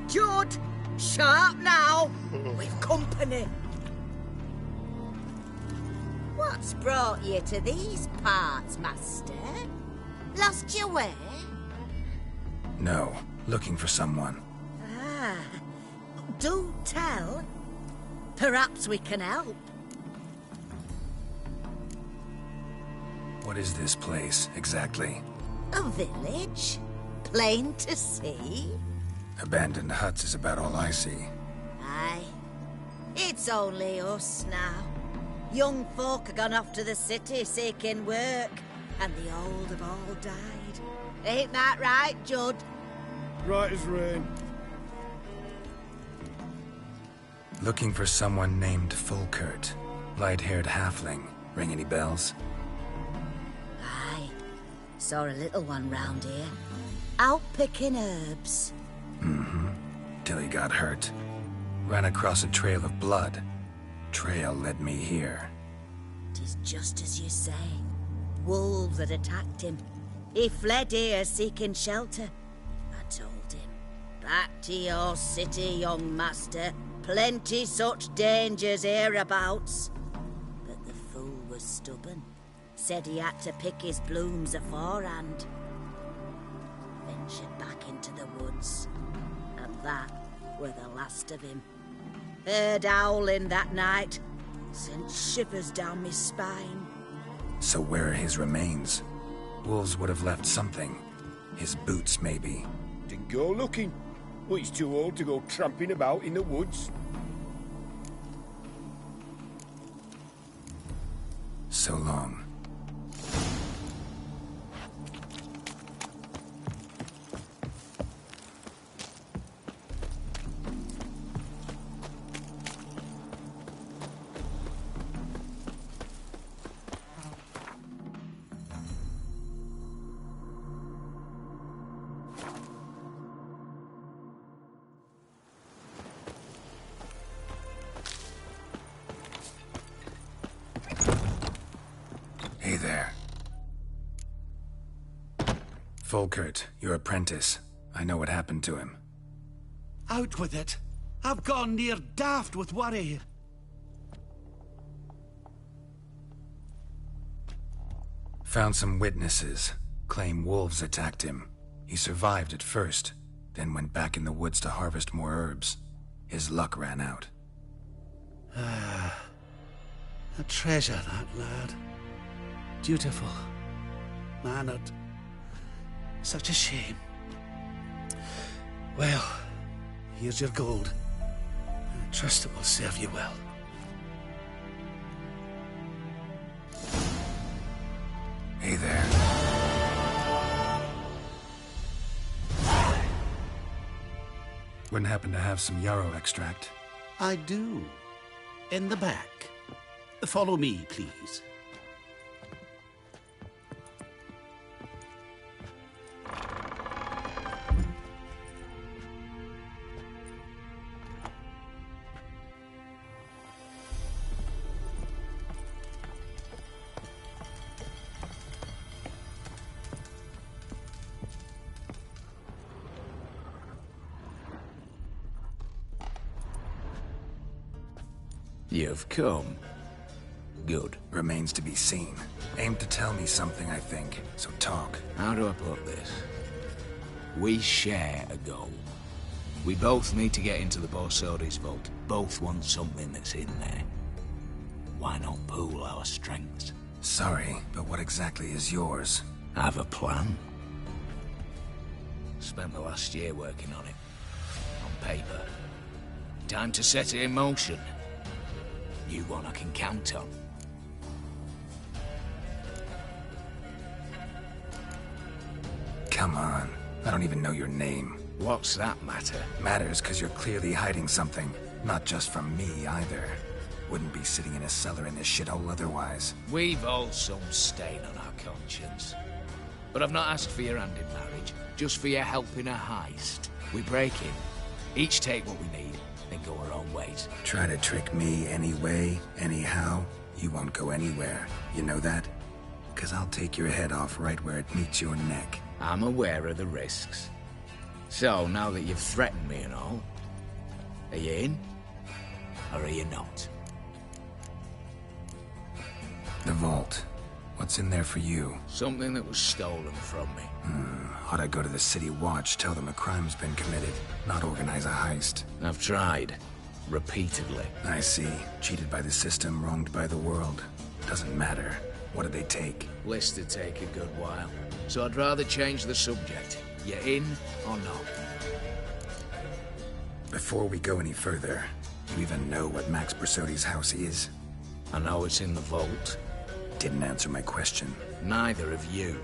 Judd! Sharp now! We've company! What's brought you to these parts, Master? Lost your way? No. Looking for someone. Ah. Do tell. Perhaps we can help. What is this place, exactly? A village? Plain to see? Abandoned huts is about all I see. Aye. It's only us now. Young folk have gone off to the city seeking work, and the old have all died. Ain't that right, Judd? Right as rain. Looking for someone named Fulkert. Light-haired halfling. Ring any bells? Aye. Saw a little one round here. Out picking herbs. Mm-hmm. Till he got hurt. Ran across a trail of blood. Trail led me here. 'Tis just as you say. Wolves had attacked him. He fled here seeking shelter. I told him, back to your city, young master. Plenty such dangers hereabouts. But the fool was stubborn. Said he had to pick his blooms aforehand. Ventured back into the woods. And that were the last of him. Heard howling that night. Sent shivers down my spine. So where are his remains? Wolves would have left something. His boots, maybe. Didn't go looking. Well, he's too old to go tramping about in the woods. So long. Hey there. Fulkert, your apprentice. I know what happened to him. Out with it. I've gone near daft with worry. Found some witnesses. Claim wolves attacked him. He survived at first, then went back in the woods to harvest more herbs. His luck ran out. A treasure, that lad. Dutiful. Mannered. Such a shame. Well, here's your gold. I trust it will serve you well. Hey there. Wouldn't happen to have some yarrow extract? I do. In the back. Follow me, please. You've come. Good. Remains to be seen. Aim to tell me something, I think. So talk. How do I put this? We share a goal. We both need to get into the Borsodi's vault. Both want something that's in there. Why not pool our strengths? Sorry, but what exactly is yours? I have a plan. Spent the last year working on it. On paper. Time to set it in motion. You one I can count on. Come on. I don't even know your name. What's that matter? Matters because you're clearly hiding something. Not just from me, either. Wouldn't be sitting in a cellar in this shithole otherwise. We've all some stain on our conscience. But I've not asked for your hand in marriage, just for your help in a heist. We break in, each take what we need, then go our own ways. Try to trick me anyway, anyhow, you won't go anywhere. You know that? Because I'll take your head off right where it meets your neck. I'm aware of the risks. So, now that you've threatened me and all, are you in? Or are you not? The vault. What's in there for you? Something that was stolen from me. Ought I go to the city watch, tell them a crime's been committed, not organize a heist? I've tried. Repeatedly. I see. Cheated by the system, wronged by the world. Doesn't matter. What did they take? List to take a good while. So I'd rather change the subject. You in or not? Before we go any further, you even know what Max Borsodi's house is? I know it's in the vault. Didn't answer my question. Neither of you.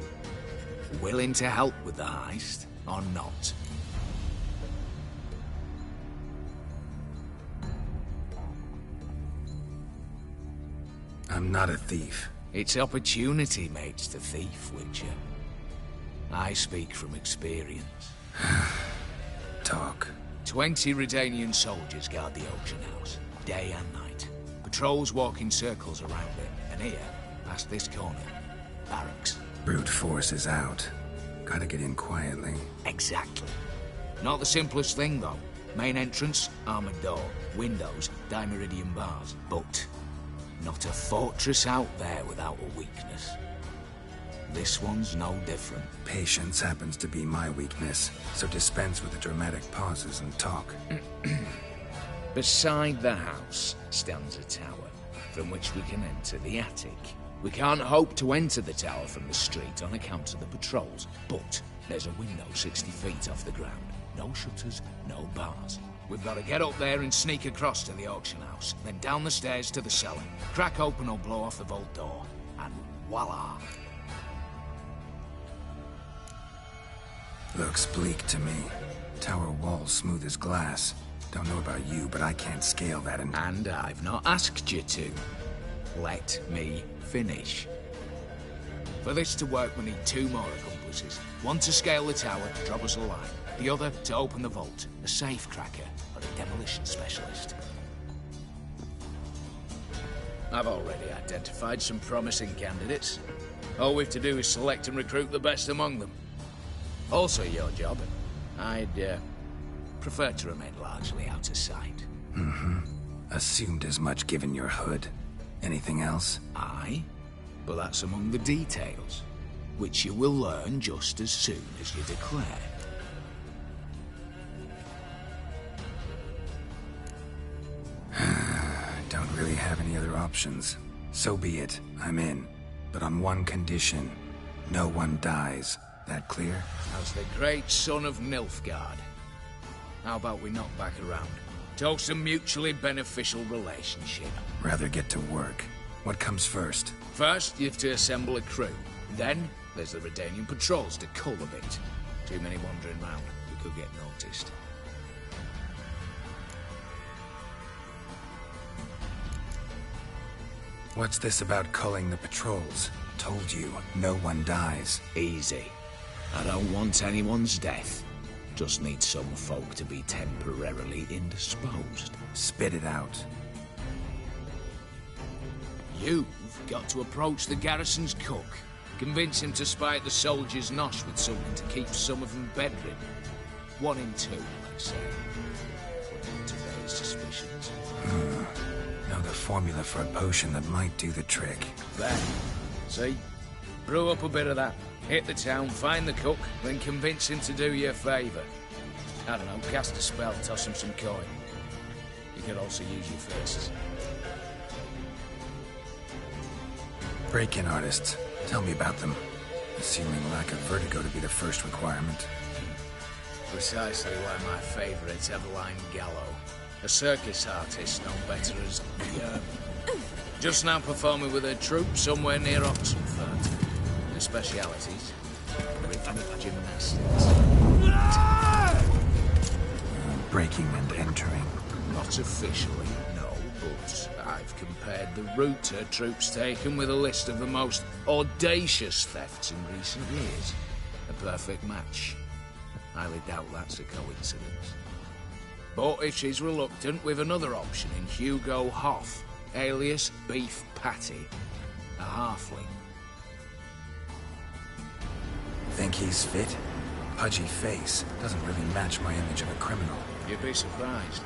Willing to help with the heist, or not? I'm not a thief. It's opportunity makes the thief, Witcher. I speak from experience. Talk. 20 Redanian soldiers guard the auction house, day and night. Patrols walk in circles around it, and here, past this corner, barracks. Brute force is out. Gotta get in quietly. Exactly. Not the simplest thing, though. Main entrance, armored door. Windows, dimeridian bars. But not a fortress out there without a weakness. This one's no different. Patience happens to be my weakness, so dispense with the dramatic pauses and talk. Beside the house stands a tower, from which we can enter the attic. We can't hope to enter the tower from the street on account of the patrols, but there's a window 60 feet off the ground. No shutters, no bars. We've got to get up there and sneak across to the auction house, then down the stairs to the cellar, crack open or blow off the vault door, and voila! Looks bleak to me. Tower walls smooth as glass. Don't know about you, but I can't scale that and I've not asked you to. Let me finish. For this to work, we need 2 more accomplices. One to scale the tower, drop us a line. The other to open the vault, a safe cracker or a demolition specialist. I've already identified some promising candidates. All we have to do is select and recruit the best among them. Also your job. I'd Prefer to remain largely out of sight. Mm-hmm. Assumed as much given your hood. Anything else? Aye, but that's among the details, which you will learn just as soon as you declare. Don't really have any other options. So be it. I'm in. But on one condition. No one dies. That clear? As the great son of Nilfgaard. How about we knock back around? Toast a mutually beneficial relationship. Rather get to work. What comes first? First, you have to assemble a crew. Then, there's the Redanian patrols to cull a bit. Too many wandering round. We could get noticed. What's this about culling the patrols? Told you, no one dies. Easy. I don't want anyone's death. Just need some folk to be temporarily indisposed. Spit it out. You've got to approach the garrison's cook. Convince him to spy at the soldiers' nosh with something to keep some of them bedridden. 1 in 2, let's say. Put into their suspicions. Know the formula for a potion that might do the trick. There. See? Brew up a bit of that. Hit the town, find the cook, then convince him to do you a favour. I don't know, cast a spell, toss him some coin. You could also use your fists. Break-in artists. Tell me about them. Assuming lack of vertigo to be the first requirement. Precisely why my favourite's Eveline Gallo. A circus artist known better as Germ. Just now performing with her troupe somewhere near Oxenford. Her specialities: rhythmic gymnastics. Breaking and entering. Not officially, no, but I've compared the route her troope's taken with a list of the most audacious thefts in recent years. A perfect match. Highly doubt that's a coincidence. But if she's reluctant, we've another option in Hugo Hoff, alias Beef Patty, a halfling. Think he's fit? Pudgy face. Doesn't really match my image of a criminal. You'd be surprised.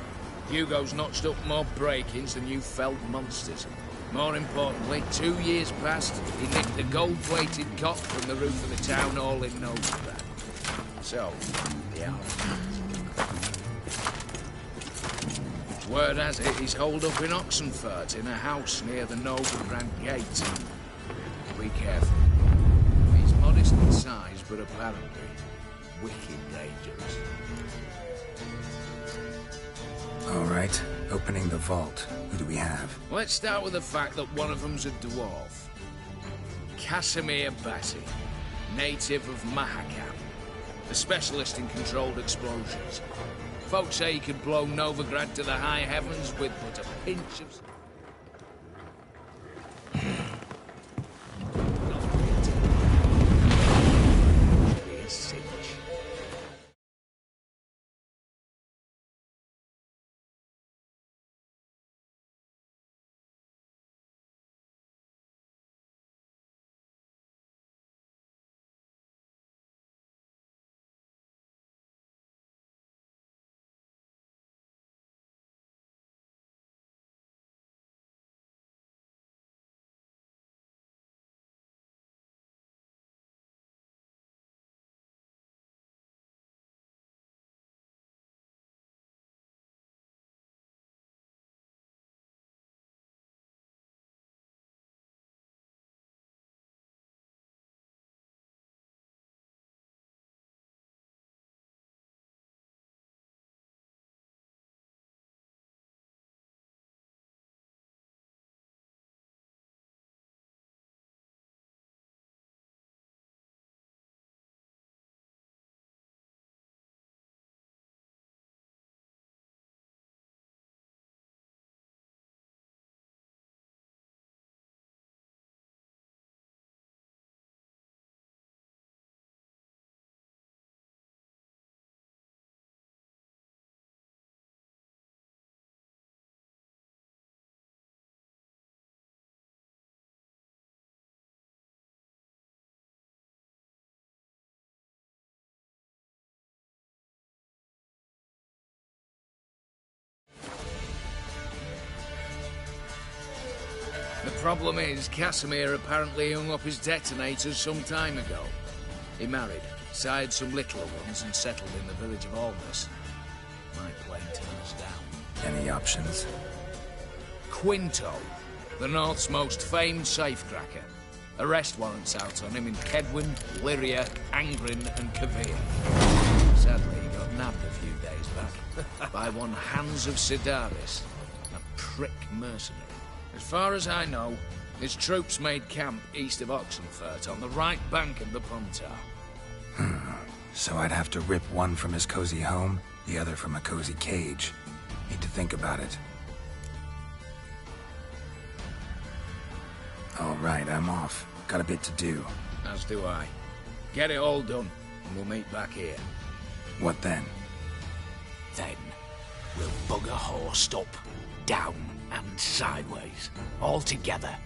Hugo's notched up more break-ins than you felled monsters. More importantly, 2 years past, he nicked the gold-plated cot from the roof of the town hall in Novigrad. So, yeah. Word has it he's holed up in Oxenfurt in a house near the Novigrad gate. Be careful. He's modest in size, but apparently wicked dangerous. All right, opening the vault. Who do we have? Let's start with the fact that one of them's a dwarf. Casimir Batty, native of Mahakam, a specialist in controlled explosions. Folks say he could blow Novigrad to the high heavens with but a pinch of... Problem is, Casimir apparently hung up his detonators some time ago. He married, sired some littler ones, and settled in the village of Almas. My plane turns down. Any options? Quinto, the North's most famed safecracker. Arrest warrants out on him in Kedwin, Lyria, Angrin, and Kavir. Sadly, he got nabbed a few days back by one Hans of Sidaris, a prick mercenary. As far as I know, his troops made camp east of Oxenfurt on the right bank of the Puntar. So I'd have to rip one from his cozy home, the other from a cozy cage. Need to think about it. All right, I'm off. Got a bit to do. As do I. Get it all done, and we'll meet back here. What then? Then, we'll bugger horsed up, down, and sideways. All together.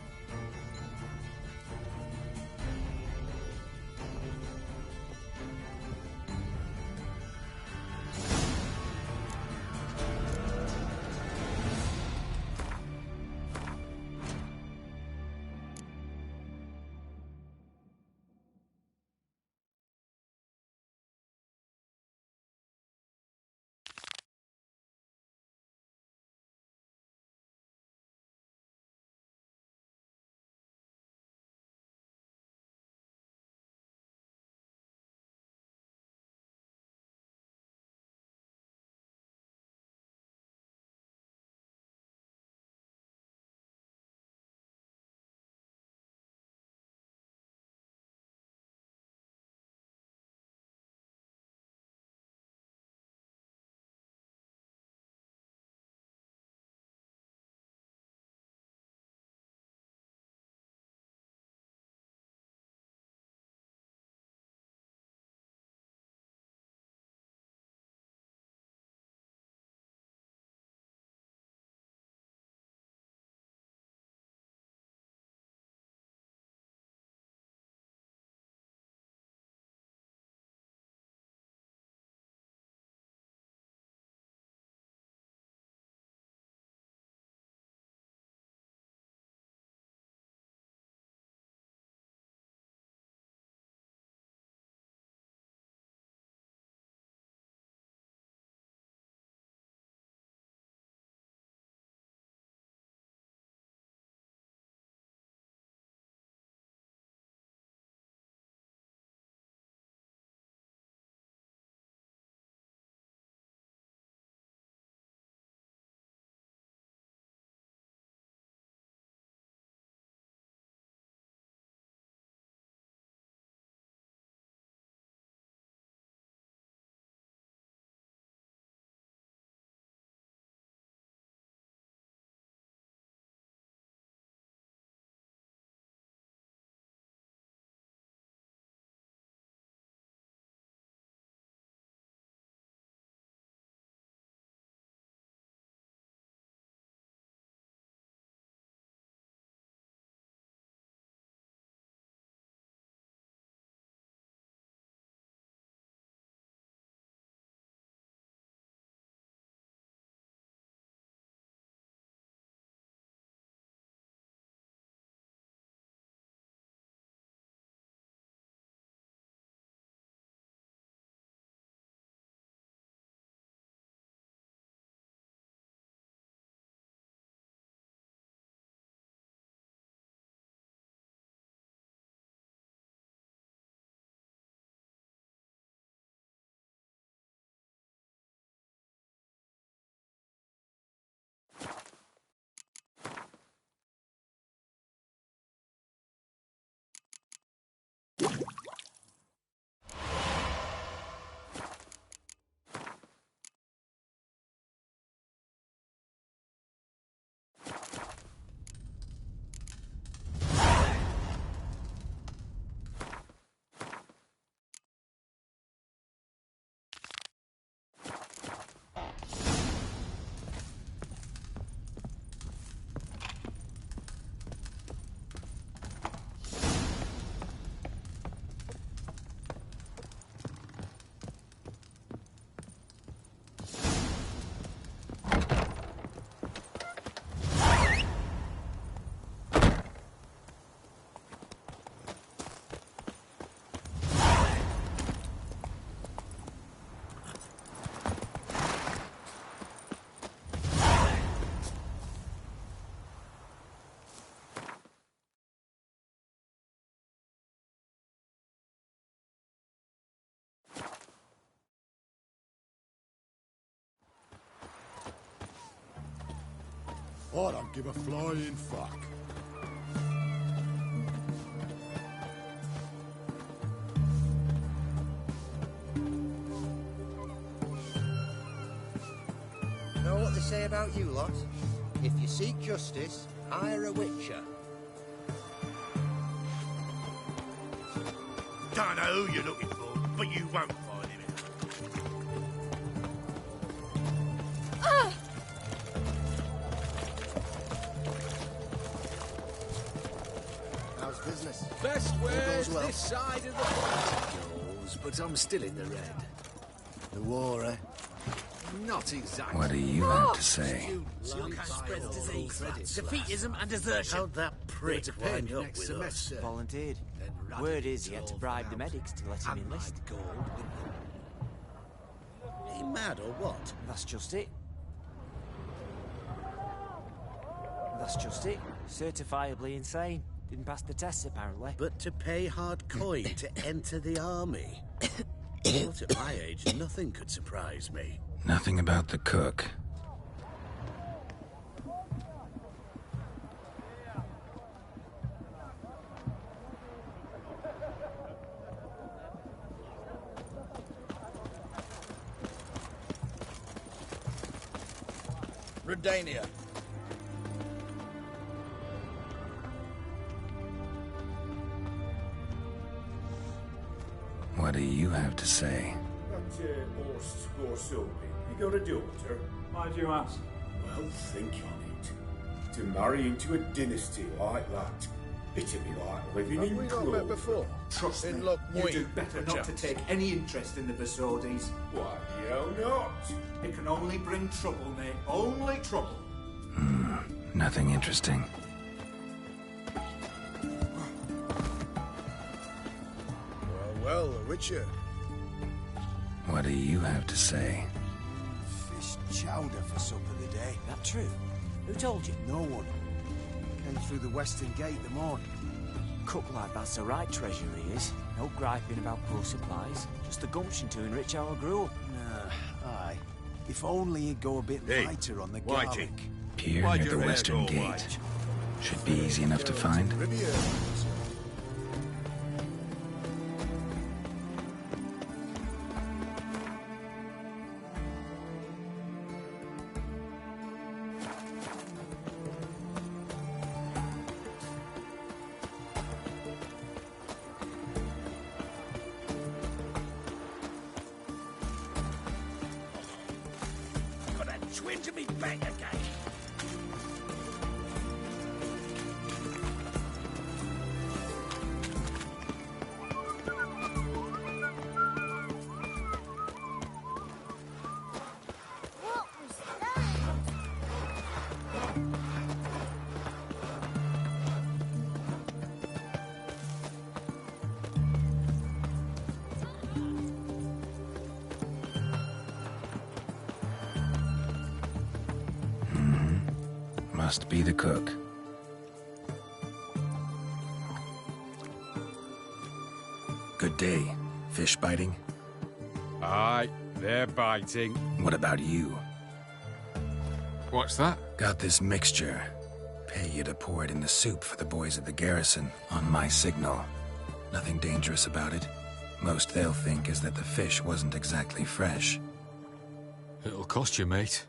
I don't give a flying fuck. Know what they say about you lot? If you seek justice, hire a witcher. Don't know who you're looking for, but you won't find him. How's business? Best All ways goes well. this side of the fight goes, but I'm still in the red. The war, eh? Not exactly. What do you have to say? Spreads disease, defeatism and desertion. How'd that prick wind up with us? Volunteered. Word is he had to bribe the medics to let him enlist. He mad or what? That's just it. That's just it. Certifiably insane. Didn't pass the tests, apparently. But to pay hard coin to enter the army? Not at my age, nothing could surprise me. Nothing about the cook. Redania. What do you have to say? That horse or something. You got a daughter? Why do you ask? Well, think on it. To marry into a dynasty like that, it'd be like living Have in we not clover. met before? Trust In me, Loch you Moy, do better not to perchance. take any interest in the Besodis. Why, hell not? It can only bring trouble, mate. Only trouble. Nothing interesting. Well, a witcher. What do you have to say? Fish chowder for supper today. That true? Who told you? No one. Came through the western gate the morning. Cook like that's the right treasure he is. No griping about poor supplies. Just the gumption to enrich our gruel. Nah, aye. If only he'd go a bit Hey, lighter on the Whitey. garlic. Pier Why'd near the your hair western go gate. white? Should be easy enough to find. Riviera. Got a twinge of me back again. What was that? Must be the cook. Good day. Fish biting? Aye, they're biting. What about you? What's that? Got this mixture. Pay you to pour it in the soup for the boys at the garrison on my signal. Nothing dangerous about it. Most they'll think is that the fish wasn't exactly fresh. It'll cost you, mate.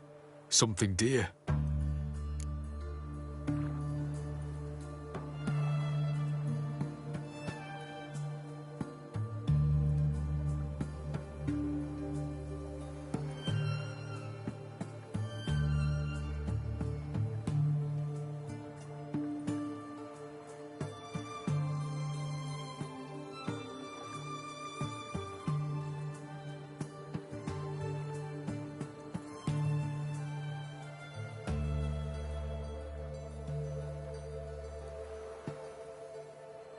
Something dear.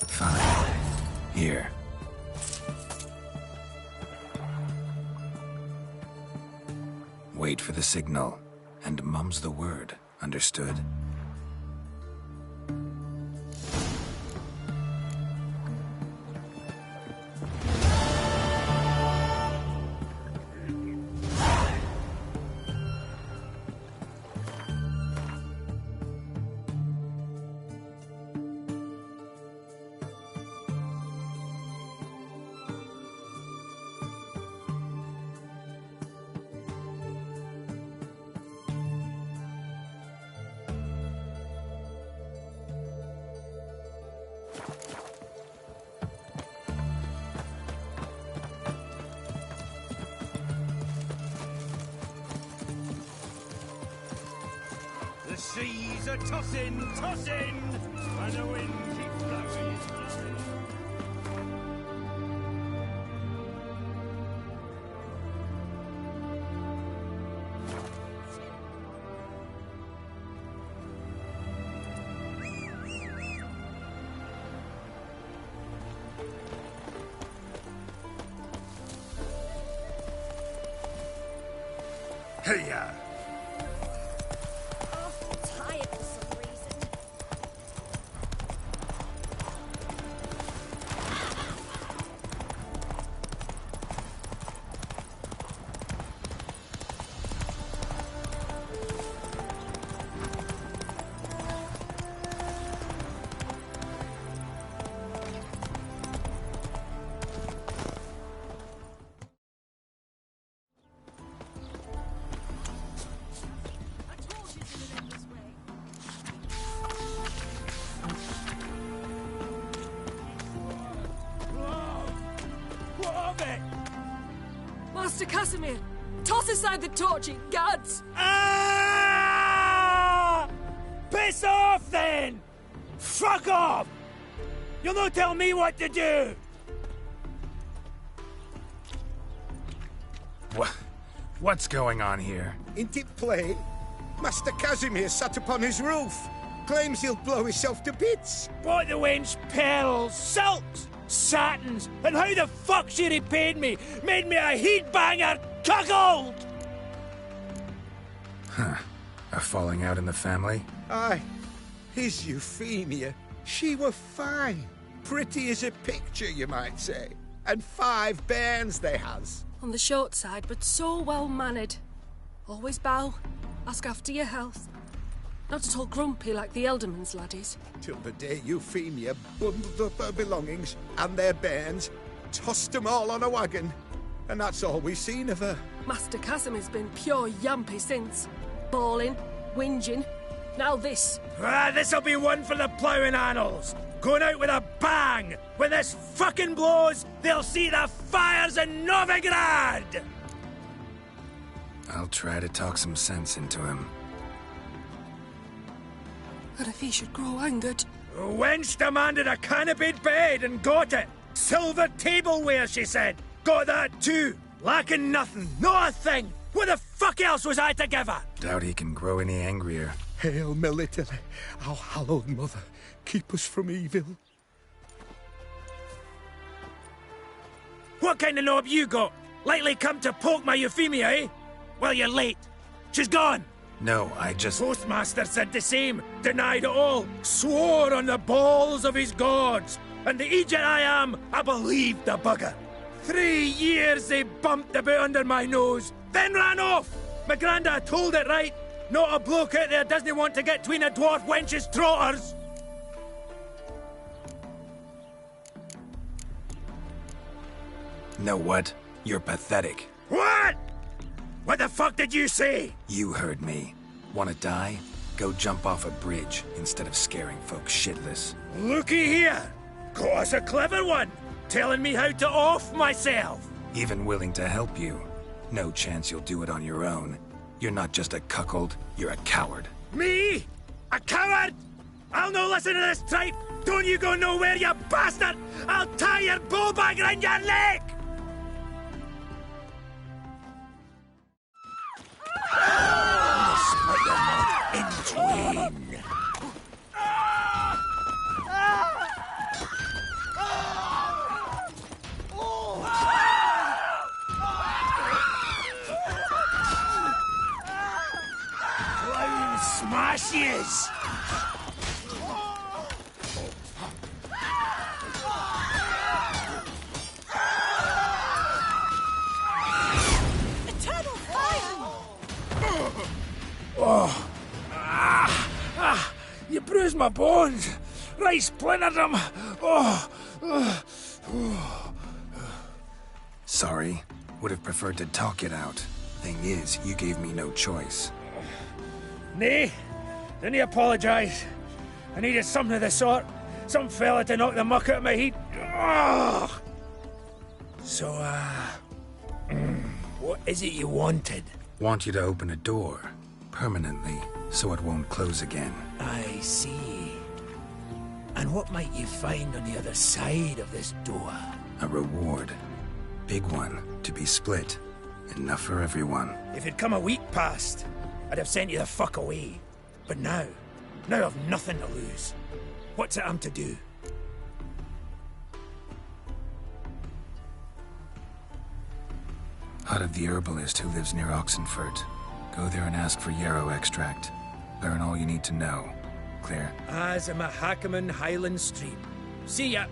Fine. Here. Wait for the signal, and mum's the word. Understood? seas are tossing, tossing, and the wind keeps blowing. Hey-ya! Awful tired for some reason. Master Casimir, toss aside the torch, it guards! Ah! Piss off, then! Fuck off! You'll not tell me what to do! What's going on here? Ain't it plain? Master Casimir sat upon his roof. Claims he'll blow himself to bits. Bought the wench pearls, silks, satins, and how the fuck she repaid me? Made me a heat-banger cuckold! Huh. A falling out in the family? Aye. His Euphemia, she were fine. Pretty as a picture, you might say. And 5 bairns they has. On the short side, but so well-mannered. Always bow, ask after your health. Not at all grumpy like the Elderman's laddies. Till the day Euphemia bundled up her belongings and their bairns, tossed them all on a wagon, and that's all we've seen of her. Master Casimir's been pure yampy since. Bawling, whinging, now this. This'll be one for the ploughing annals. Going out with a bang! When this fucking blows, they'll see the fires in Novigrad! I'll try to talk some sense into him. And if he should grow angered? The wench demanded a canopied bed and got it. Silver tableware, she said. Got that too. Lacking nothing, not a thing. What the fuck else was I to give her? Doubt he can grow any angrier. Hail Melitele, our hallowed mother, keep us from evil. What kind of knob you got? Likely come to poke my Euphemia, eh? Well, you're late. She's gone. No, I just... Postmaster said the same. Denied it all. Swore on the balls of his gods. And the Egypt I am, I believed the bugger. 3 years they bumped about under my nose, then ran off. My grandad told it right. Not a bloke out there doesn't want to get between a dwarf wench's trotters. Know what? You're pathetic. What? What the fuck did you say? You heard me. Wanna die? Go jump off a bridge instead of scaring folks shitless. Looky here. Got us a clever one. Telling me how to off myself. Even willing to help you. No chance you'll do it on your own. You're not just a cuckold, you're a coward. Me? A coward? I'll no listen to this tripe. Don't you go nowhere, you bastard! I'll tie your bullbag around your neck! Split your mouth in twain. Clown smashes! Eternal fire! Oh. You bruised my bones. Right splintered them. Sorry. Would have preferred to talk it out. Thing is, you gave me no choice. Nay, didn't apologise. I needed something of the sort. Some fella to knock the muck out of my heat. So, what is it you wanted? Want you to open a door. Permanently, so it won't close again. I see. And what might you find on the other side of this door? A reward. Big one, to be split. Enough for everyone. If it'd come a week past, I'd have sent you the fuck away. But now I've nothing to lose. What's it I'm to do? Out of the herbalist who lives near Oxenfurt. Go there and ask for yarrow extract. Learn all you need to know. Clear? As a Mahakaman Highland Stream. See ya!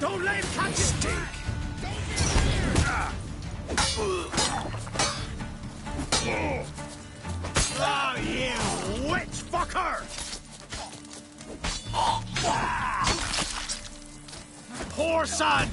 Don't let him catch it! Oh, you witch fucker! Poor son!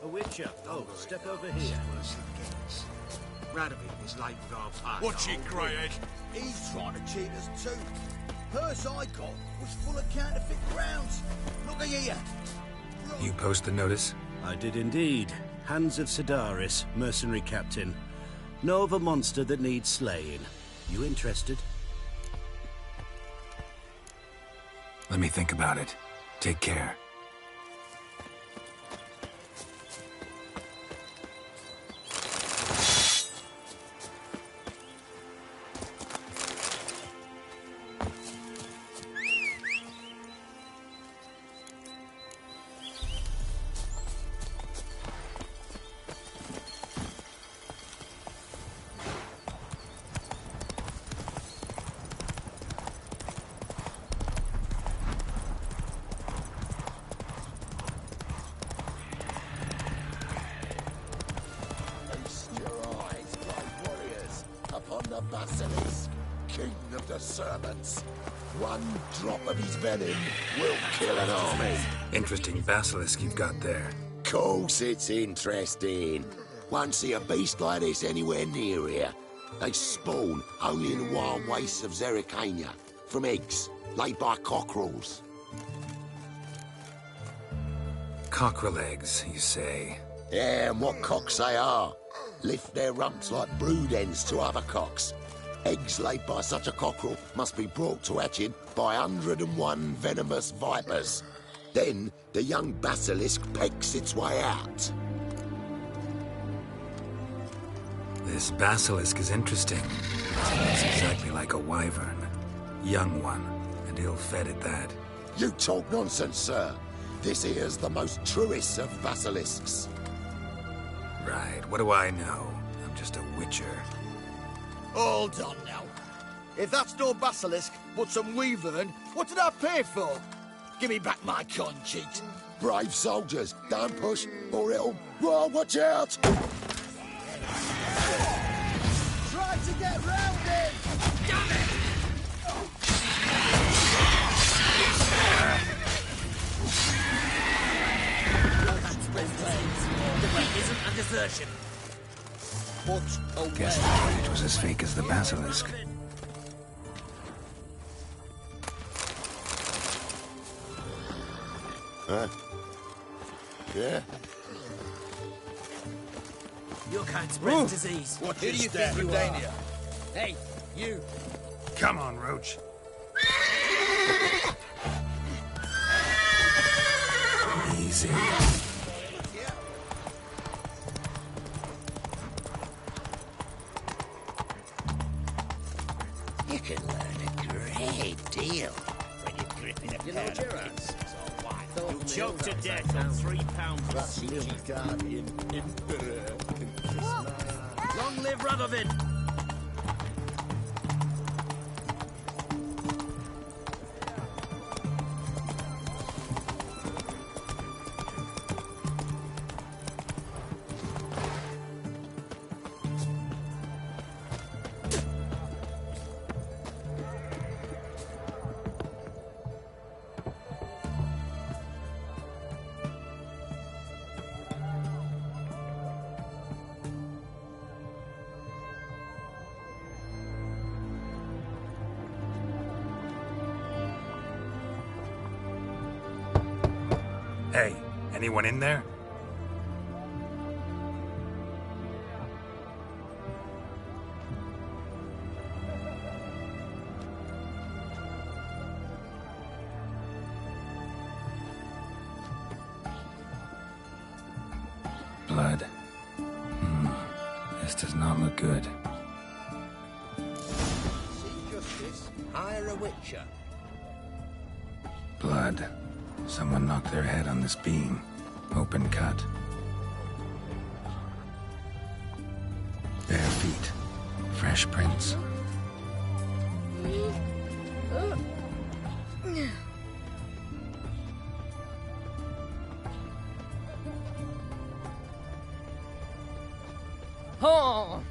A witcher. Oh, step over here. Radovid is like our partner. Watch it, Greyhead. He's trying to cheat us too. Purse I got was full of counterfeit crowns. Look at here. You post the notice? I did indeed. Hands of Sidaris, mercenary captain. Know of a monster that needs slaying. You interested? Let me think about it. Take care. The Basilisk, king of the servants. One drop of his venom will kill an army. Interesting basilisk you've got there. Course it's interesting. Won't see a beast like this anywhere near here. They spawn only in the wild wastes of Zerrikania, from eggs laid by cockerels. Cockerel eggs, you say? Yeah, and what cocks they are. Lift their rumps like brood hens to other cocks. Eggs laid by such a cockerel must be brought to hatching by 101 venomous vipers. Then the young basilisk pecks its way out. This basilisk is interesting. It's exactly like a wyvern. Young one, and ill-fed at that. You talk nonsense, sir. This here's the most truest of basilisks. Right, what do I know? I'm just a witcher. Hold on now. If that's no basilisk, but some wyvern, what did I pay for? Give me back my coin, cheat. Brave soldiers, don't push, or it'll... Whoa, watch out! Try to get round him! Damn it! The fight isn't a desertion. Guess the cage was as fake as the basilisk. Huh? Yeah? You can't spread disease. What Who do you step, think you Dania? are? Hey, you. Come on, Roach. Easy. You can learn a great deal when you're gripping a pair of pincers or wine. You'll choke to death on 3 pounds of That's steel. your guardian emperor. Long live Radovid! Hey, anyone in there? Blood. This does not look good. Seek justice, hire a witcher. Blood. Someone knocked their head on this beam. Open cut. Bare feet. Fresh prints. Oh!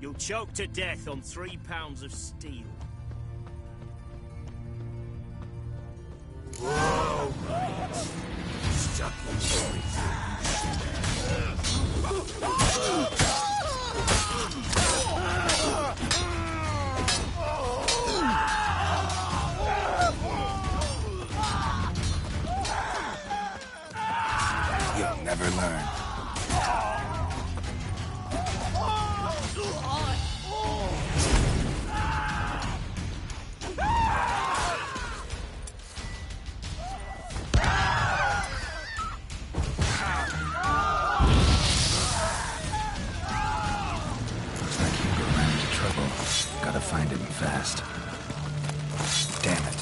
You'll choke to death on 3 pounds of steel. Whoa, mate. Stuck You'll never learn. Looks like Hugo ran into trouble. Gotta find him fast. Damn it.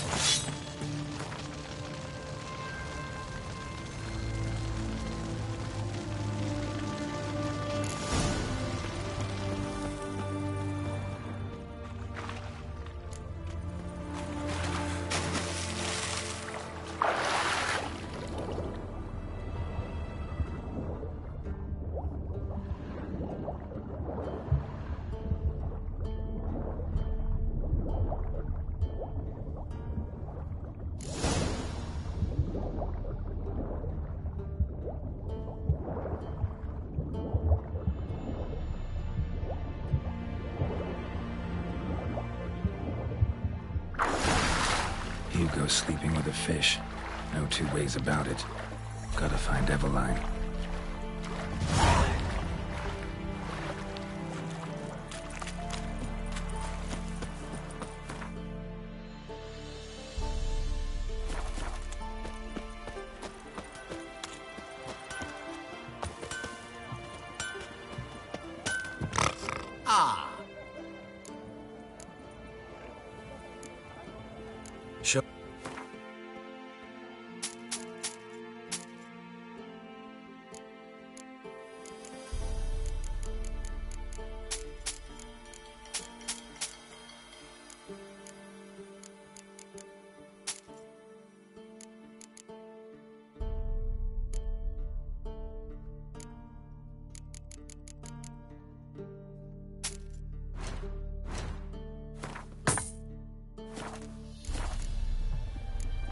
Hugo's sleeping with a fish. No two ways about it. Gotta find Eveline. Ah! Sure.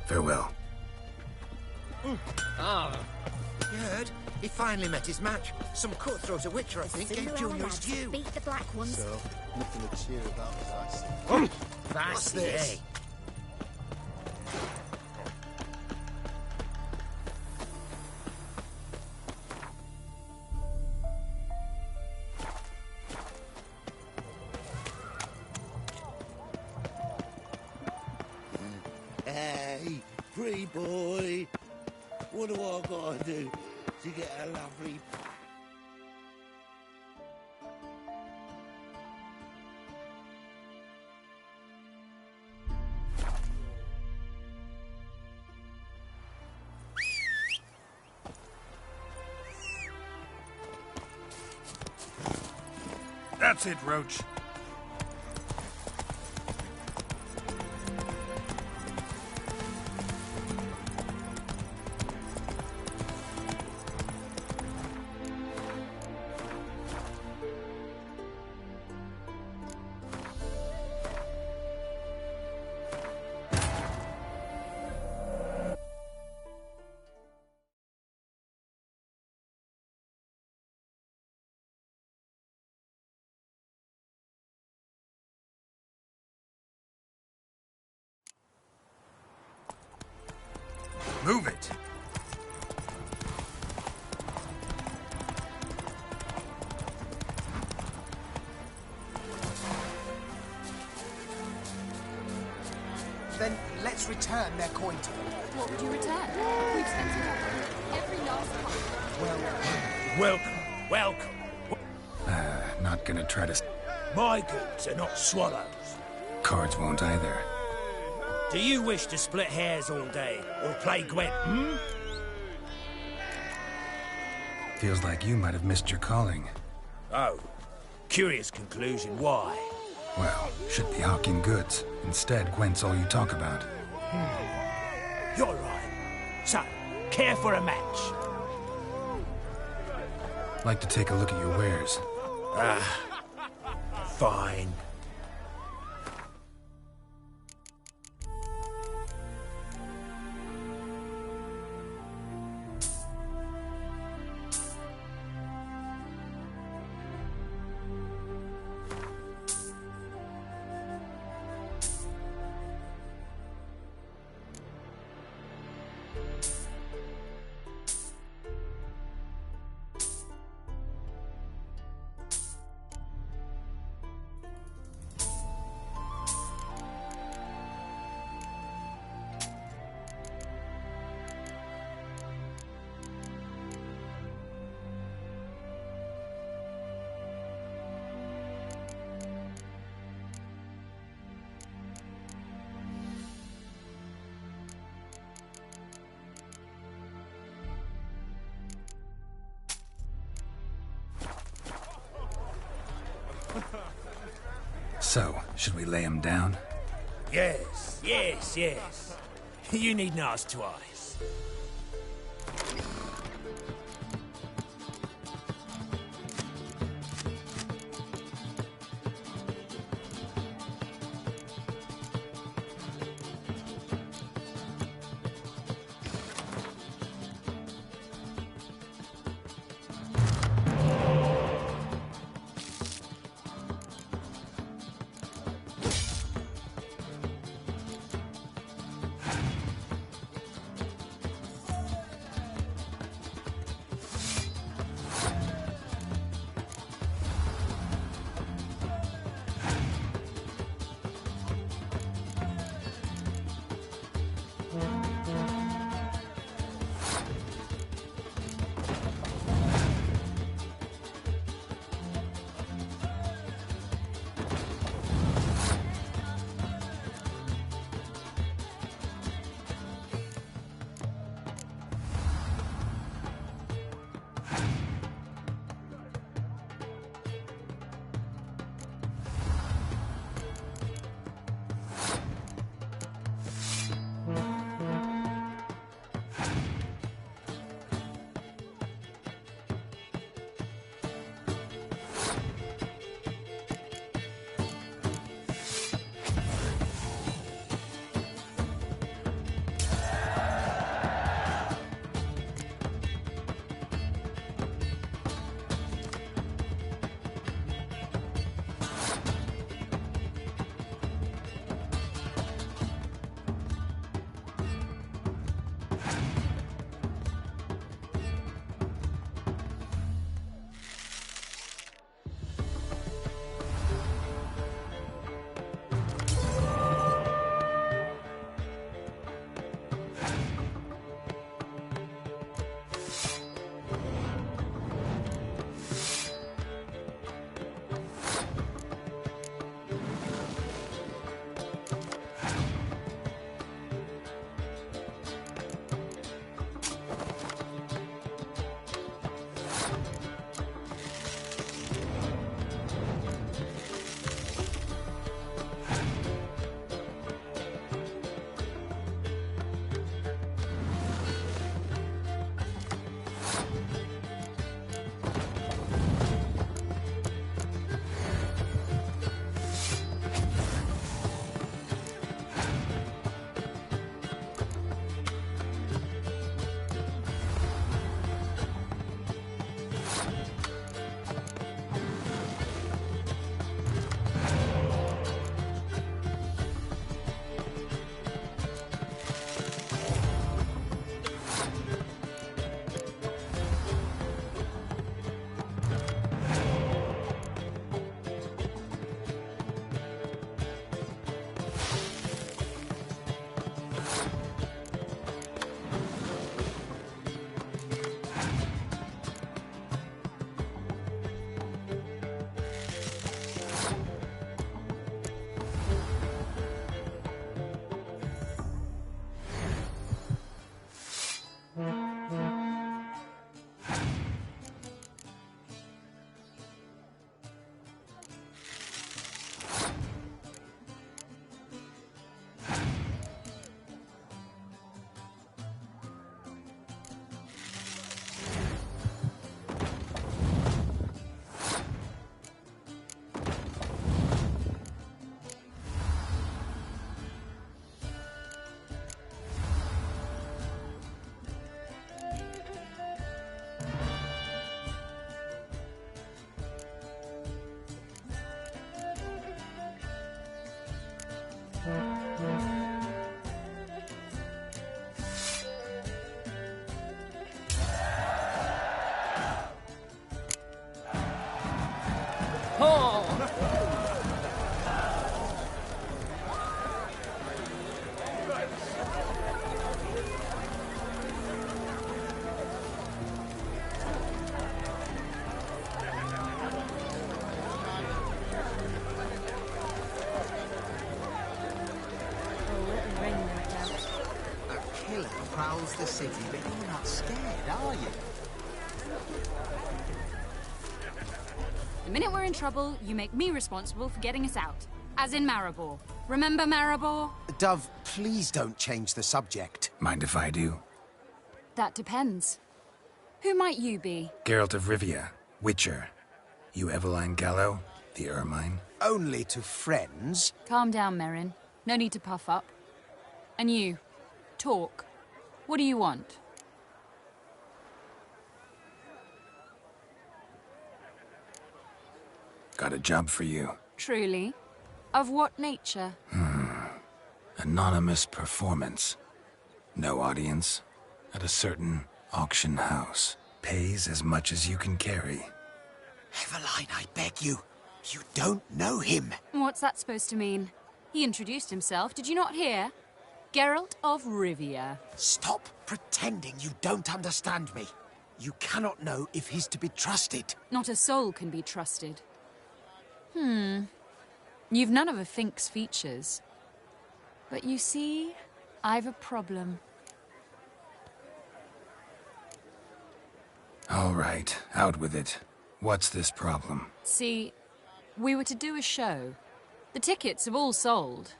Farewell. Ah. You heard? He finally met his match. Some cutthroat a witcher, I think, gave Junior his due. Beat the black ones. So, nothing to cheer about as I see. What's this? Hey, free boy. What do I gotta do to get a lovely... That's it, Roach. Move it! Then let's return their coin to them. What would you return? We've spent it all. Every last copper. Welcome. Not gonna try to... My goods are not swallows. Cards won't either. Do you wish to split hairs all day, or play Gwent, Feels like you might have missed your calling. Oh. Curious conclusion. Why? Well, should be hawking goods. Instead, Gwent's all you talk about. You're right. So, care for a match? Like to take a look at your wares. Fine. So, should we lay him down? Yes. You needn't ask twice. patrols the city, but you're not scared, are you? The minute we're in trouble, you make me responsible for getting us out. As in Maribor. Remember Maribor? Dove, please don't change the subject. Mind if I do? That depends. Who might you be? Geralt of Rivia, Witcher. You Eveline Gallo, the Ermine? Only to friends. Calm down, Merrin. No need to puff up. And you, talk. What do you want? Got a job for you. Truly? Of what nature? Anonymous performance. No audience. At a certain auction house. Pays as much as you can carry. Eveline, I beg you. You don't know him. What's that supposed to mean? He introduced himself, did you not hear? Geralt of Rivia. Stop pretending you don't understand me. You cannot know if he's to be trusted. Not a soul can be trusted. You've none of a Fink's features. But you see, I've a problem. All right, out with it. What's this problem? See, we were to do a show. The tickets have all sold.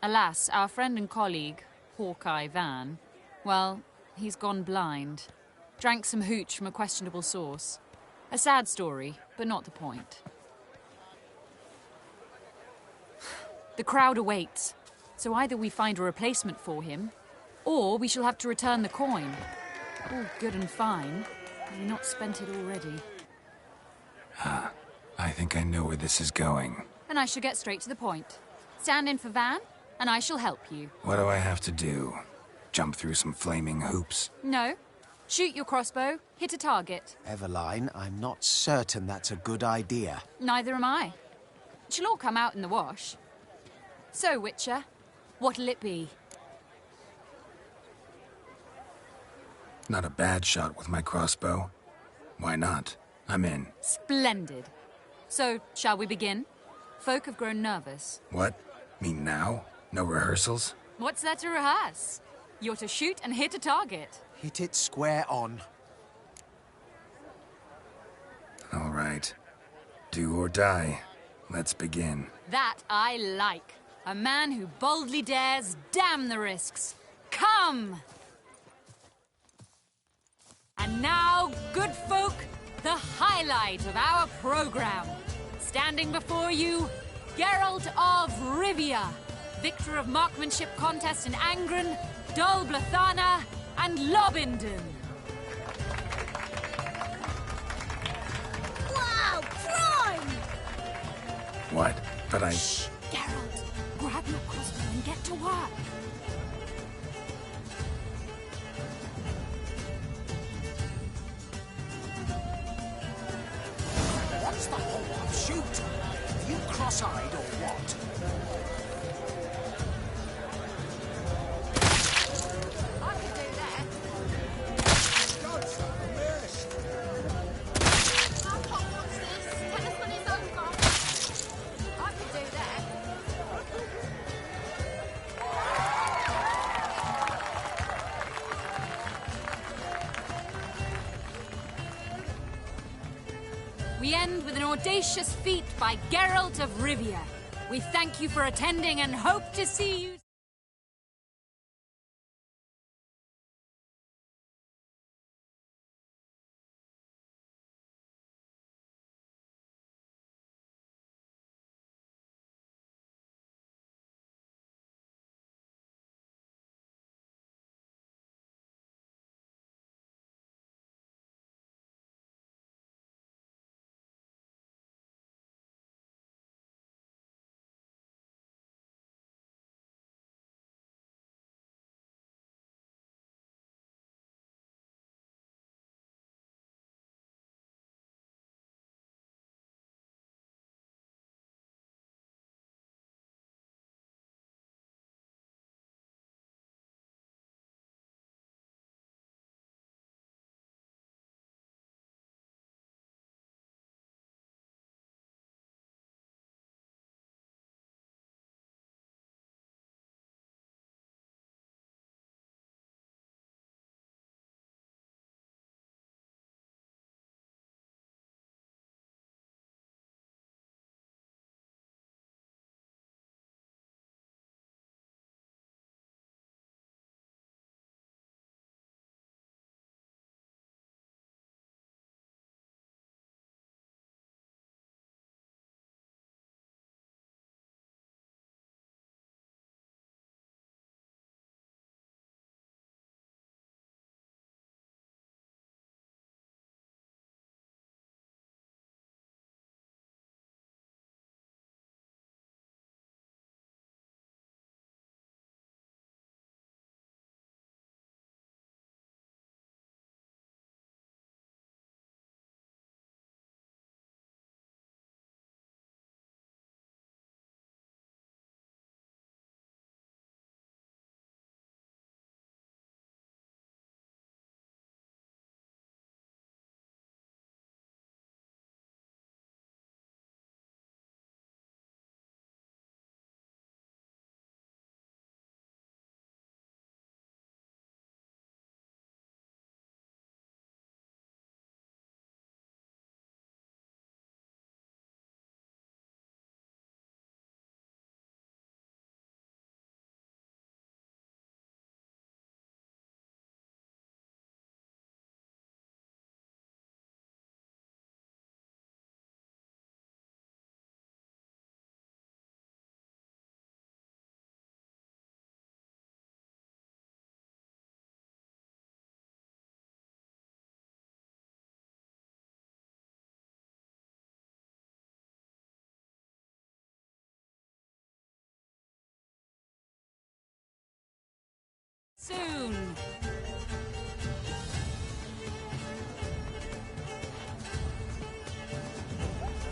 Alas, our friend and colleague, Hawkeye Van, well, he's gone blind. Drank some hooch from a questionable source. A sad story, but not the point. The crowd awaits, so either we find a replacement for him, or we shall have to return the coin. All good and fine, but we've not spent it already. I think I know where this is going. And I shall get straight to the point. Stand in for Van, and I shall help you. What do I have to do? Jump through some flaming hoops? No. Shoot your crossbow, hit a target. Eveline, I'm not certain that's a good idea. Neither am I. It shall all come out in the wash. So, Witcher, what'll it be? Not a bad shot with my crossbow. Why not? I'm in. Splendid. So, shall we begin? Folk have grown nervous. What? Mean now? No rehearsals? What's there to rehearse? You're to shoot and hit a target. Hit it square on. All right. Do or die. Let's begin. That I like. A man who boldly dares, damn the risks. Come! And now, good folk, the highlight of our program. Standing before you, Geralt of Rivia, victor of marksmanship contest in Angren, Dol Blathana, and Lobindon. Wow, prime! What? But I... Shh, Geralt. Grab your crossbow and get to work. What's the whole of shoot? Are you cross-eyed or what? I could do that. Our pop wants this. Tell us when it's over. I could do that. We end with an audacious feat by Geralt of Rivia. We thank you for attending and hope to see you Soon.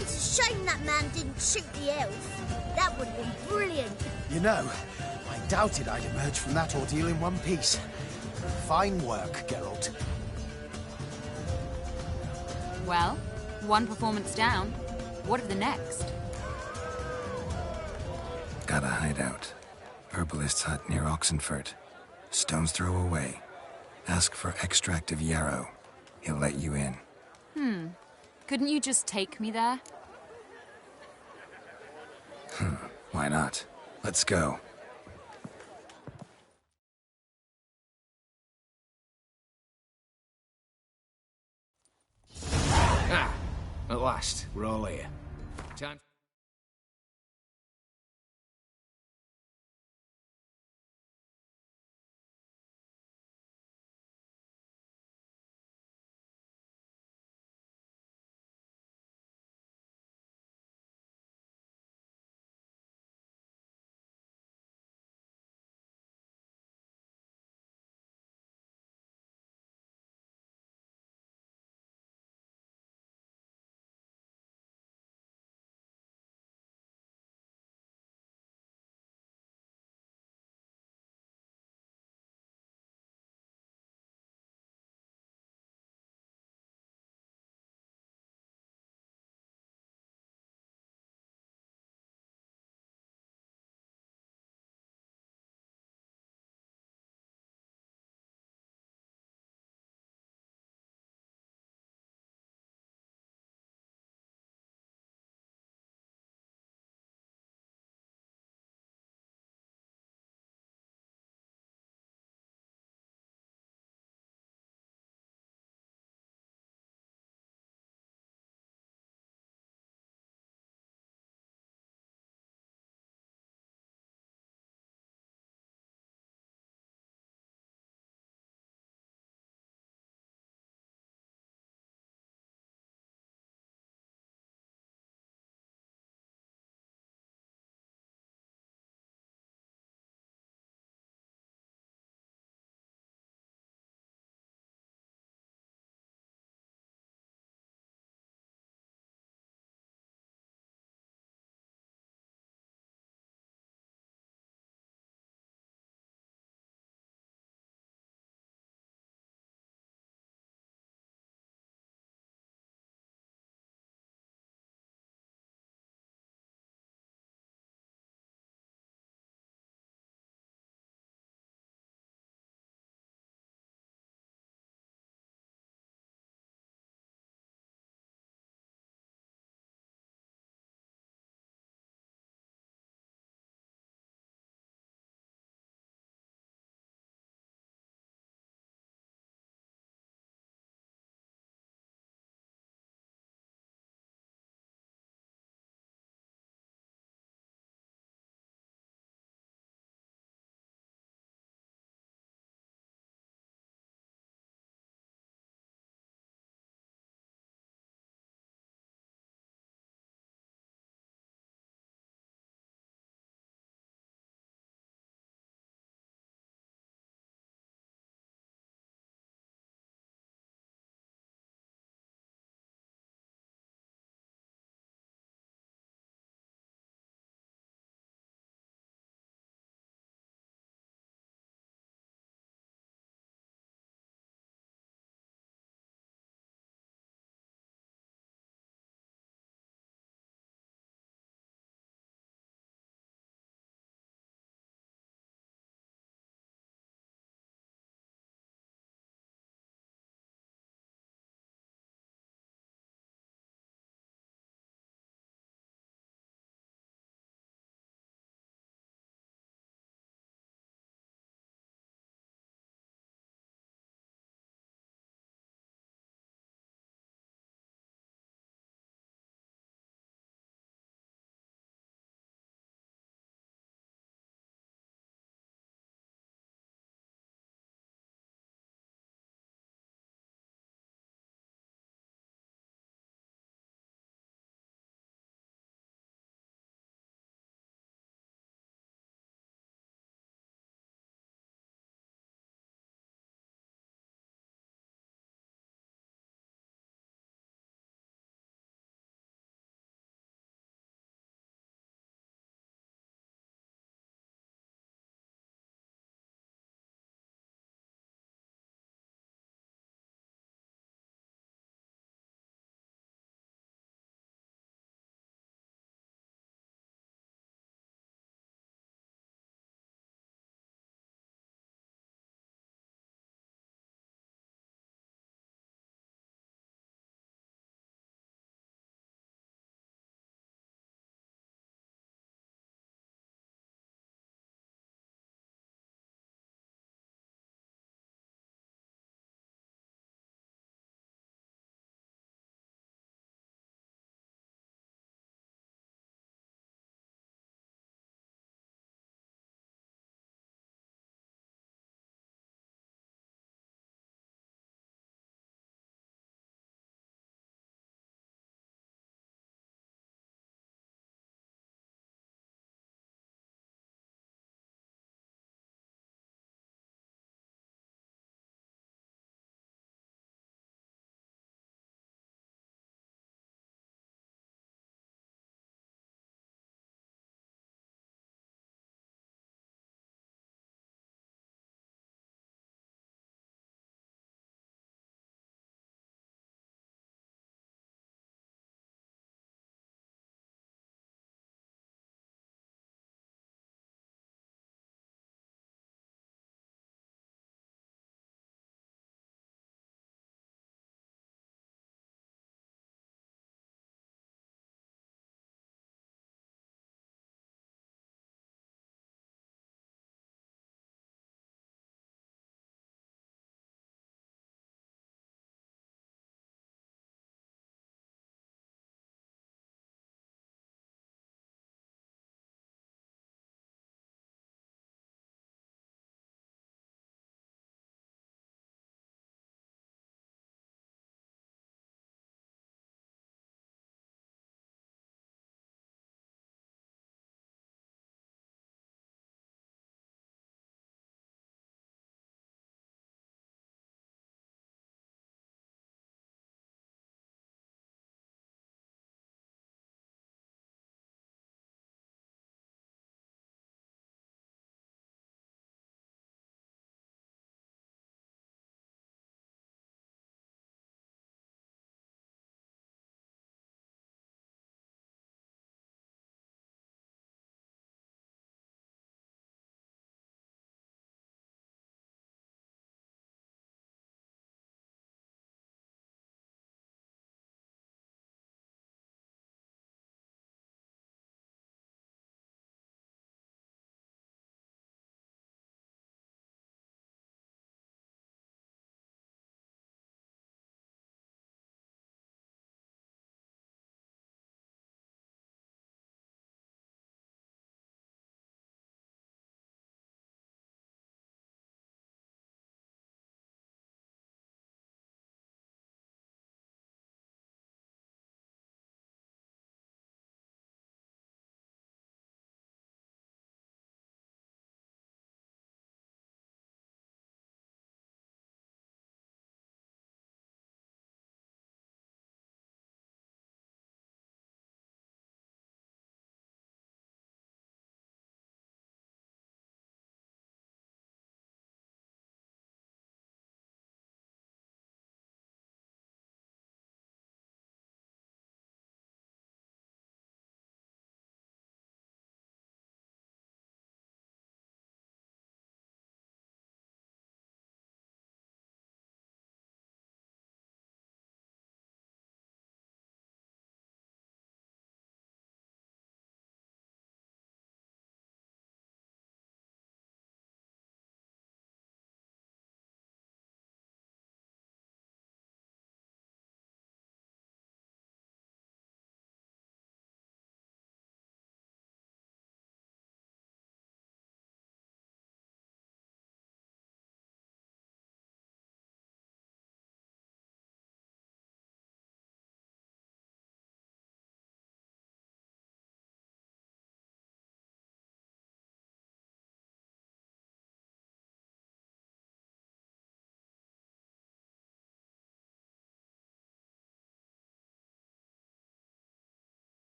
It's a shame that man didn't shoot the elf. That would have been brilliant. You know, I doubted I'd emerge from that ordeal in one piece. Fine work, Geralt. Well, one performance down. What of the next? Got a hideout. Herbalist's hut near Oxenfurt. Stone's throw away. Ask for extract of yarrow. He'll let you in. Couldn't you just take me there? Why not? Let's go. Ah, at last, we're all here. Time.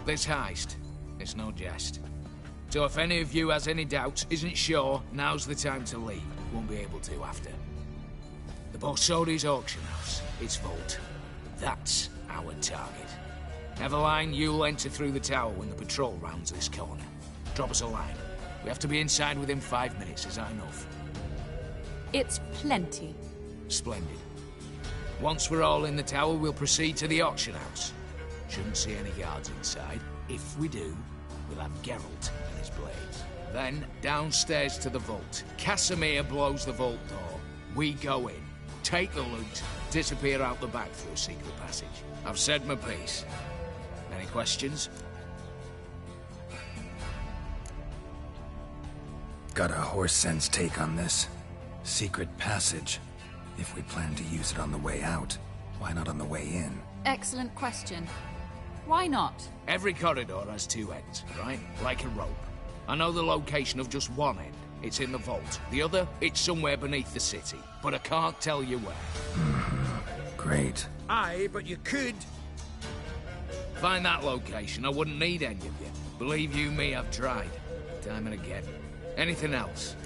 This heist, it's no jest. So if any of you has any doubts, isn't sure, now's the time to leave. Won't be able to after. The Borsodi's auction house, its vault. That's our target. Everline, you'll enter through the tower when the patrol rounds this corner. Drop us a line. We have to be inside within 5 minutes, is that enough? It's plenty. Splendid. Once we're all in the tower, we'll proceed to the auction house. Shouldn't see any guards inside. If we do, we'll have Geralt and his blades. Then, downstairs to the vault. Casimir blows the vault door. We go in, take the loot, disappear out the back through a secret passage. I've said my piece. Any questions? Got a horse sense take on this. Secret passage. If we plan to use it on the way out, why not on the way in? Excellent question. Why not? Every corridor has 2 ends, right? Like a rope. I know the location of just one end. It's in the vault. The other, it's somewhere beneath the city. But I can't tell you where. Great. Aye, but you could. Find that location, I wouldn't need any of you. Believe you me, I've tried. Time and again. Anything else?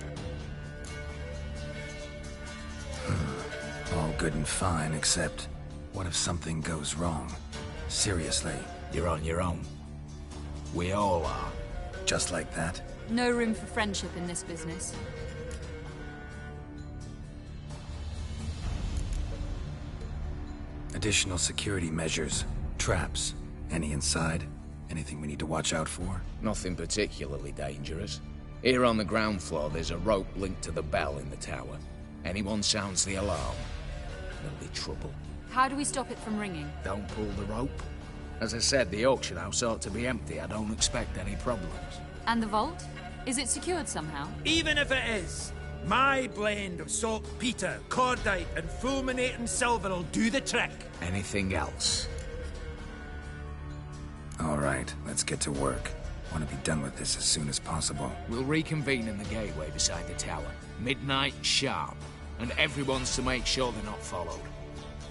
All good and fine, except what if something goes wrong? Seriously. You're on your own. We all are. Just like that? No room for friendship in this business. Additional security measures. Traps. Any inside? Anything we need to watch out for? Nothing particularly dangerous. Here on the ground floor, there's a rope linked to the bell in the tower. Anyone sounds the alarm, there'll be trouble. How do we stop it from ringing? Don't pull the rope. As I said, the auction house ought to be empty. I don't expect any problems. And the vault? Is it secured somehow? Even if it is, my blend of saltpeter, cordite, and fulminating silver will do the trick. Anything else? All right, let's get to work. Want to be done with this as soon as possible. We'll reconvene in the gateway beside the tower. Midnight sharp. And everyone's to make sure they're not followed.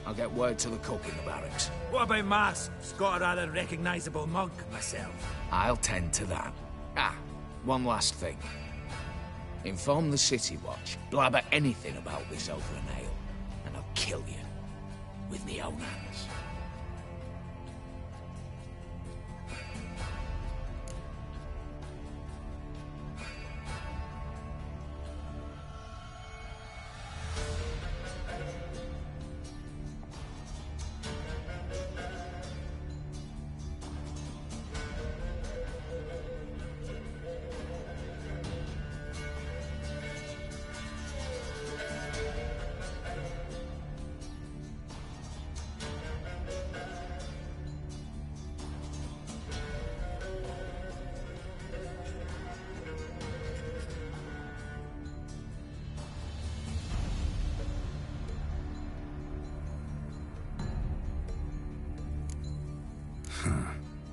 I'll get word to the cook in the barracks. What about masks? Got a rather recognisable mug myself. I'll tend to that. Ah, one last thing. Inform the City Watch. Blabber anything about this over an ale, and I'll kill you. With me own hands.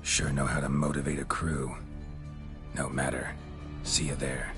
Sure know how to motivate a crew. No matter. See you there.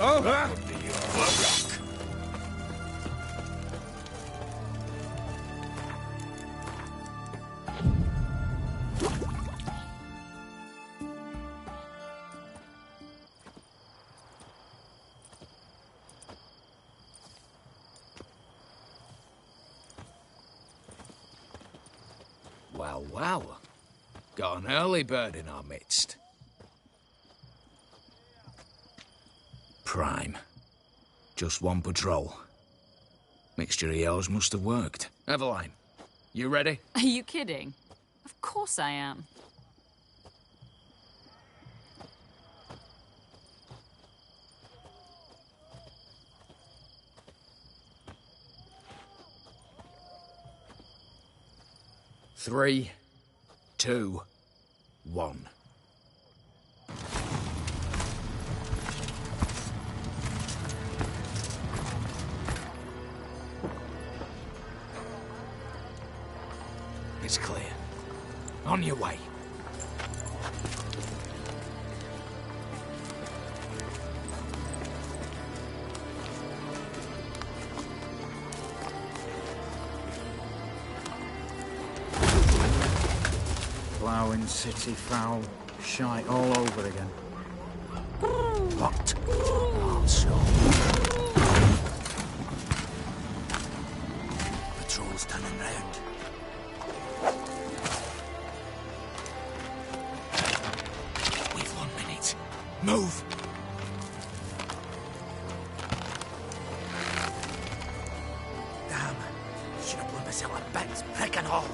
Oh, Well, well. Got an early bird in our midst. Prime. Just one patrol. Mixture of yours must have worked. Eveline, you ready? Are you kidding? Of course I am. Three, 2, 1. It's clear. On your way. Ploughing city foul, shite all over again. What? Also. Patrol's turning round. We've 1 minute. Move! Damn. Should have blown myself a bit. Prick and all.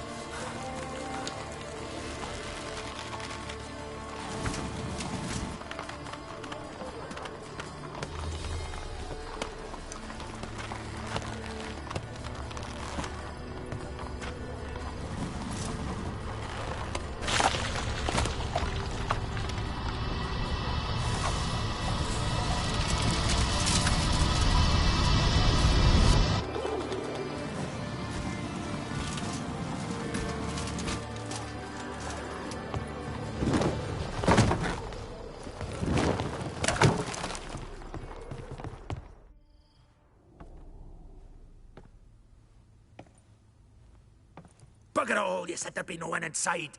Bugger all, you said there'd be no one inside.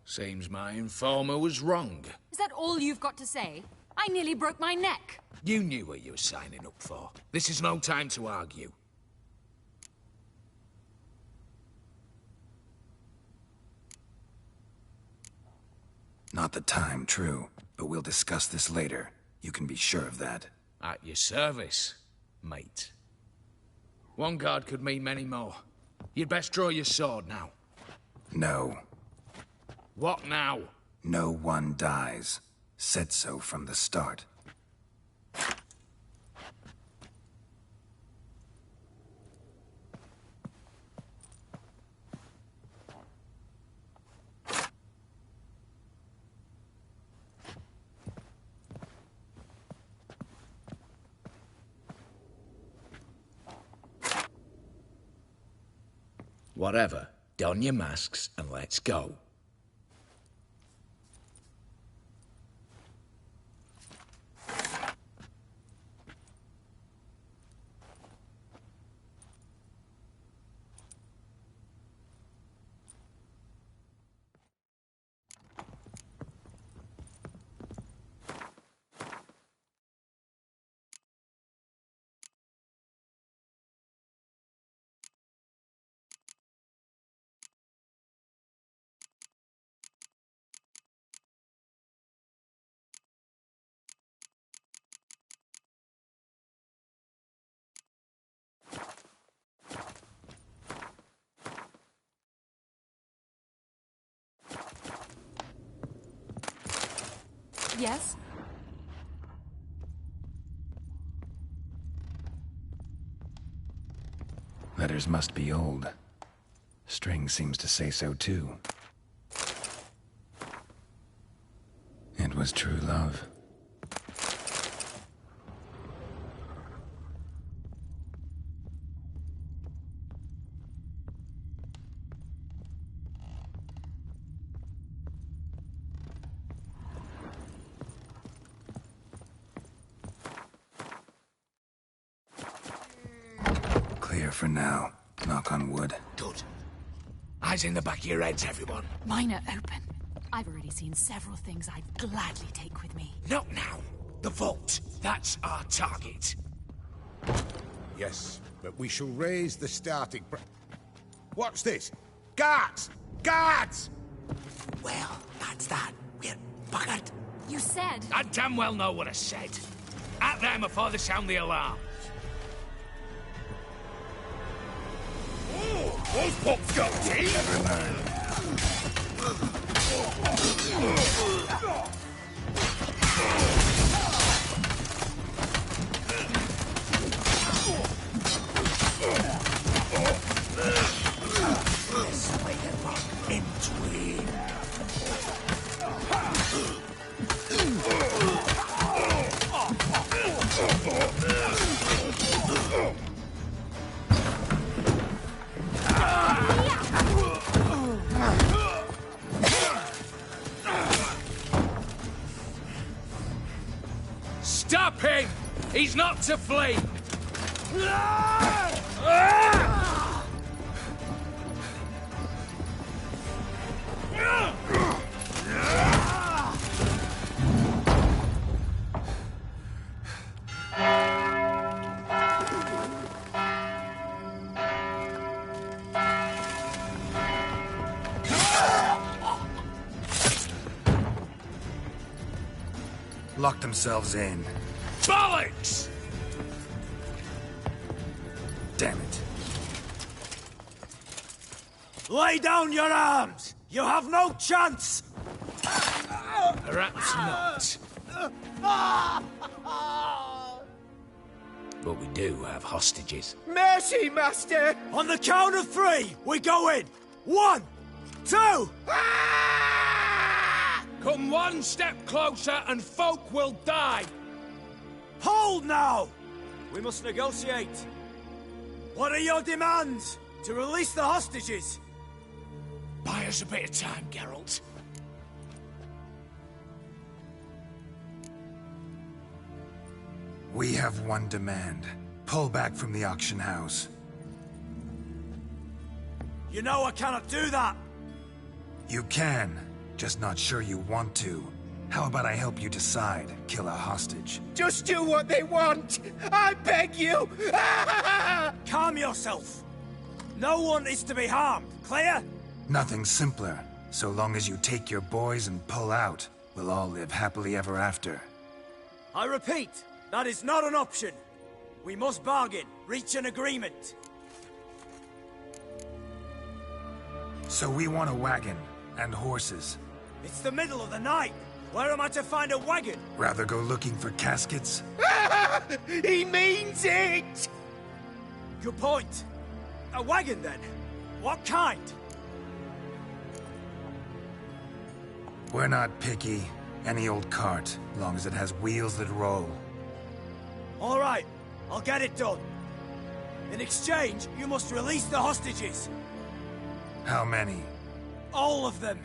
Seems my informer was wrong. Is that all you've got to say? I nearly broke my neck. You knew what you were signing up for. This is no time to argue. Not the time, true. But we'll discuss this later. You can be sure of that. At your service, mate. One guard could mean many more. You'd best draw your sword now. No. What now? No one dies. Said so from the start. Whatever. Don your masks and let's go. Yes? Letters must be old. String seems to say so too. It was true love. Clear for now. Knock on wood. Good. Eyes in the back of your heads, everyone. Mine are open. I've already seen several things I'd gladly take with me. Not now. The vault. That's our target. Yes, but we shall raise the starting What's this? Guards! Guards! Well, that's that. We're buggered. You said... I damn well know what I said. At them before they sound the alarm. Oh, those pops got teeth! Never learn. This way to rock into it. Stop him! He's not to flee! Locked themselves in. Bollocks! Damn it. Lay down your arms! You have no chance! Perhaps not. But we do have hostages. Mercy, Master! On the count of 3, we go in! 1, 2... Come one step closer and folk will die! Hold now! We must negotiate. What are your demands? To release the hostages? Buy us a bit of time, Geralt. We have one demand. Pull back from the auction house. You know I cannot do that! You can, just not sure you want to. How about I help you decide, kill a hostage? Just do what they want! I beg you! Calm yourself! No one is to be harmed, clear? Nothing simpler. So long as you take your boys and pull out, we'll all live happily ever after. I repeat, that is not an option. We must bargain, reach an agreement. So we want a wagon, and horses. It's the middle of the night. Where am I to find a wagon? Rather go looking for caskets? He means it! Good point. A wagon, then? What kind? We're not picky. Any old cart, long as it has wheels that roll. All right, I'll get it done. In exchange, you must release the hostages. How many? All of them.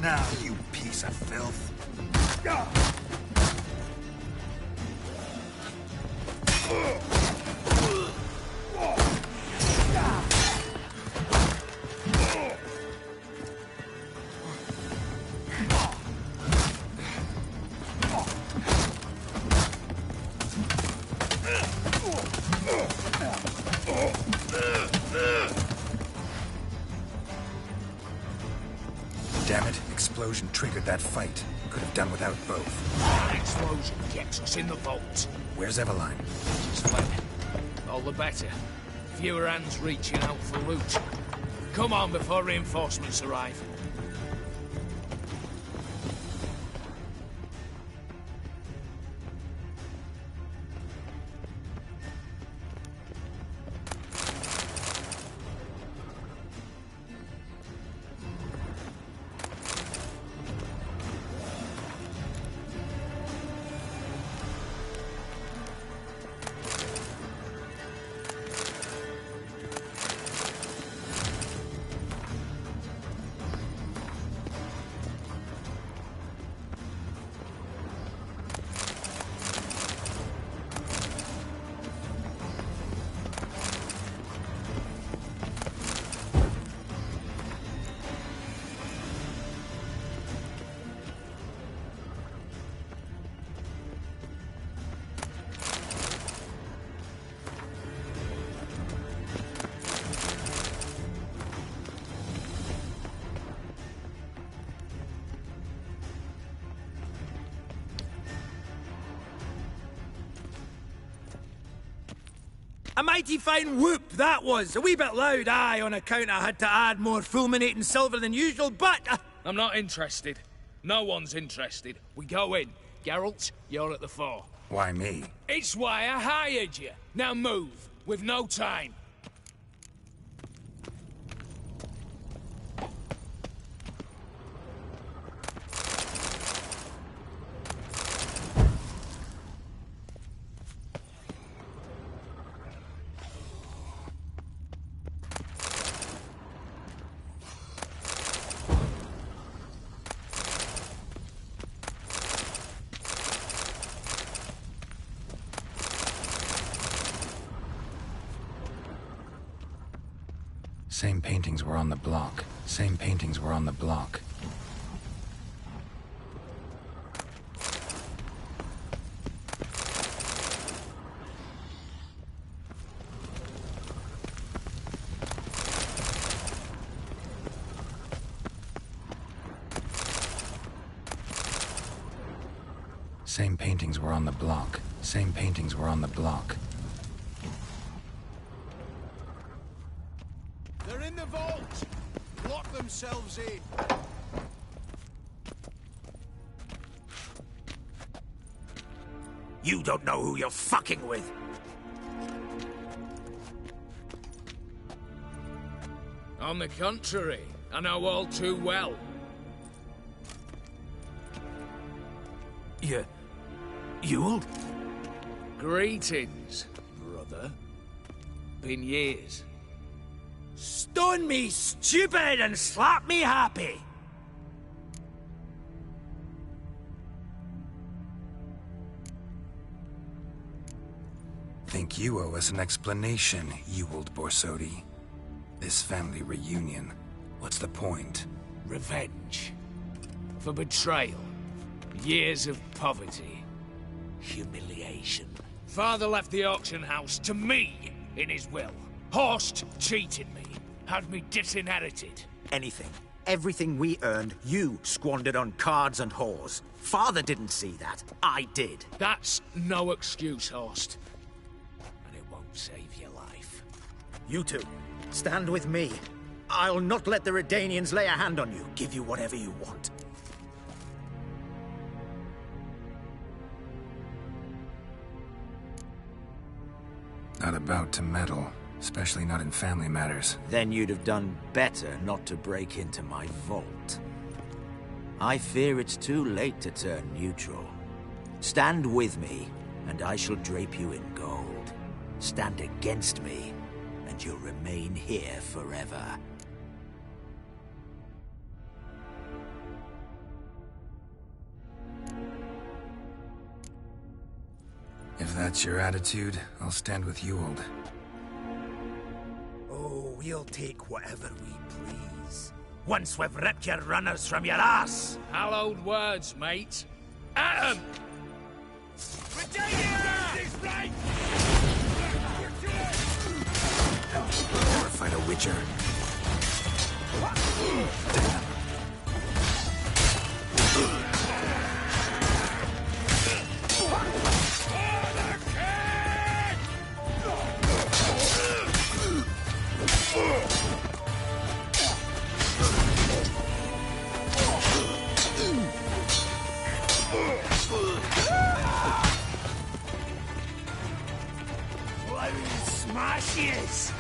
Now, you piece of filth. damn it. Explosion triggered that fight. Could have done without both. That explosion gets us in the vault. Where's Eveline? She's fled. All the better. Fewer hands reaching out for loot. Come on before reinforcements arrive. A mighty fine whoop, that was. A wee bit loud, aye, on account I had to add more fulminating silver than usual, but... I'm not interested. No one's interested. We go in. Geralt, you're at the fore. Why me? It's why I hired you. Now move. We've no time. Same paintings were on the block. Same paintings were on the block. Same paintings were on the block. Same paintings were on the block. They're in the vault! Lock themselves in! You don't know who you're fucking with. On the contrary, I know all too well. You'll? Greetings, brother. Been years. Stone me stupid and slap me happy! Think you owe us an explanation, Ewald Borsodi. This family reunion, what's the point? Revenge. For betrayal. Years of poverty. Humiliation. Father left the auction house to me in his will. Horst cheated me. Had me disinherited. Anything. Everything we earned, you squandered on cards and whores. Father didn't see that. I did. That's no excuse, Horst. And it won't save your life. You two, stand with me. I'll not let the Redanians lay a hand on you. Give you whatever you want. Not about to meddle, especially not in family matters. Then you'd have done better not to break into my vault. I fear it's too late to turn neutral. Stand with me, and I shall drape you in gold. Stand against me, and you'll remain here forever. If that's your attitude, I'll stand with Ewald. Oh, we'll take whatever we please. Once we've ripped your runners from your ass! Hallowed words, mate. At 'em! Never fight a witcher. Damn. Smashes!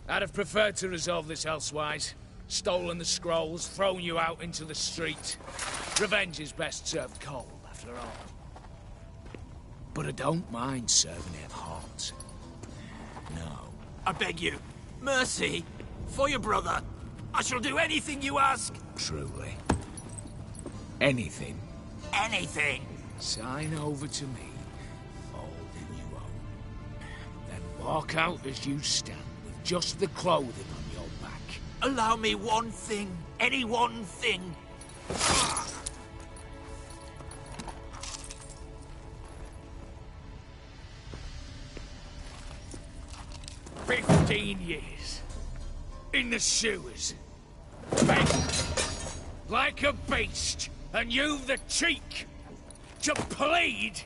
I'd have preferred to resolve this elsewise. Stolen the scrolls, thrown you out into the street. Revenge is best served cold, after all. But I don't mind serving it hot. No. I beg you, mercy, for your brother. I shall do anything you ask. Truly. Anything? Anything. Sign over to me all that you own. Then walk out as you stand, with just the clothing on your back. Allow me one thing. Any one thing. 15 years. In the sewers. Begging. Like a beast. And you've the cheek to plead.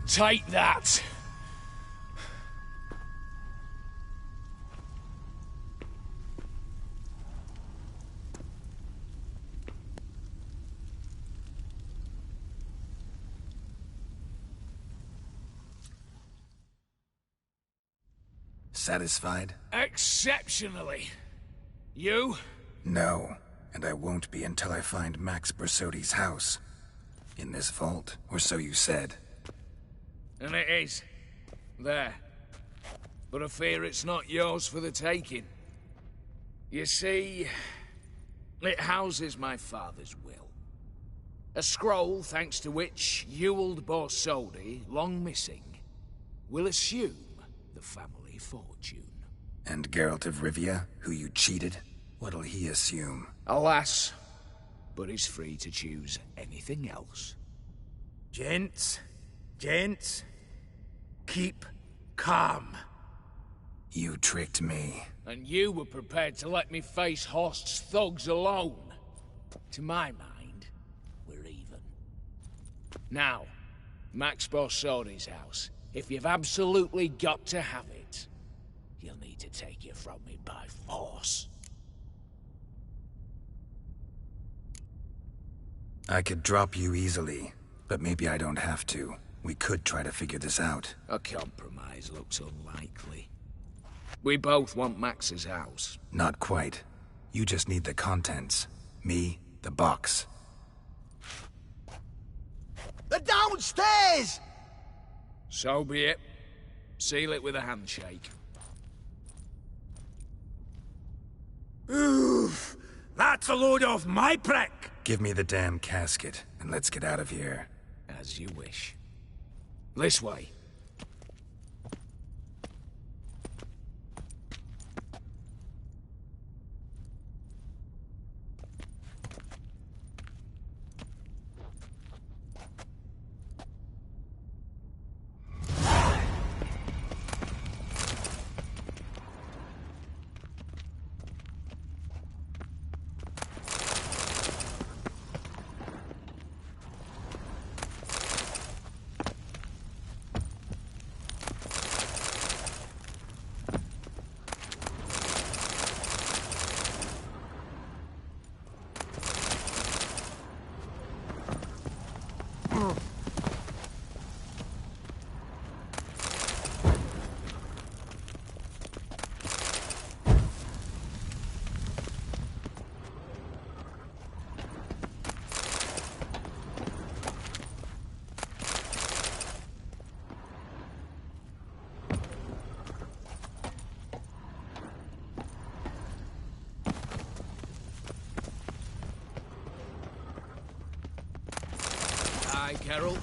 Take that. Satisfied? Exceptionally. You? No, and I won't be until I find Max Bersodi's house. In this vault, or so you said. And it is. There. But I fear it's not yours for the taking. You see, it houses my father's will. A scroll thanks to which Ewald Borsodi, long missing, will assume the family fortune. And Geralt of Rivia, who you cheated, what'll he assume? Alas, but he's free to choose anything else. Gents, keep calm. You tricked me. And you were prepared to let me face Horst's thugs alone. To my mind, we're even. Now, Max Borsodi's house. If you've absolutely got to have it, you'll need to take it from me by force. I could drop you easily, but maybe I don't have to. We could try to figure this out. A compromise looks unlikely. We both want Max's house. Not quite. You just need the contents. Me, the box. They're downstairs! So be it. Seal it with a handshake. Oof! That's a load off my prick! Give me the damn casket, and let's get out of here. As you wish. This way. Aye, Geralt.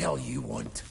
hell you want.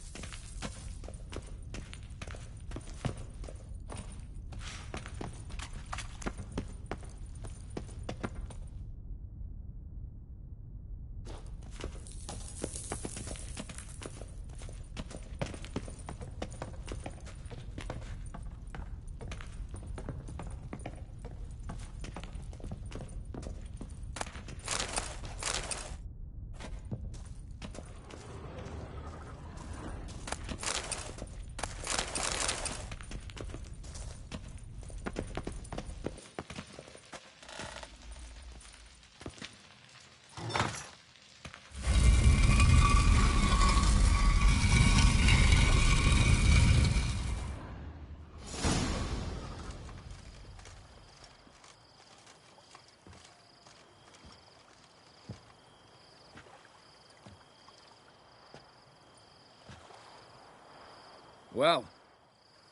Well,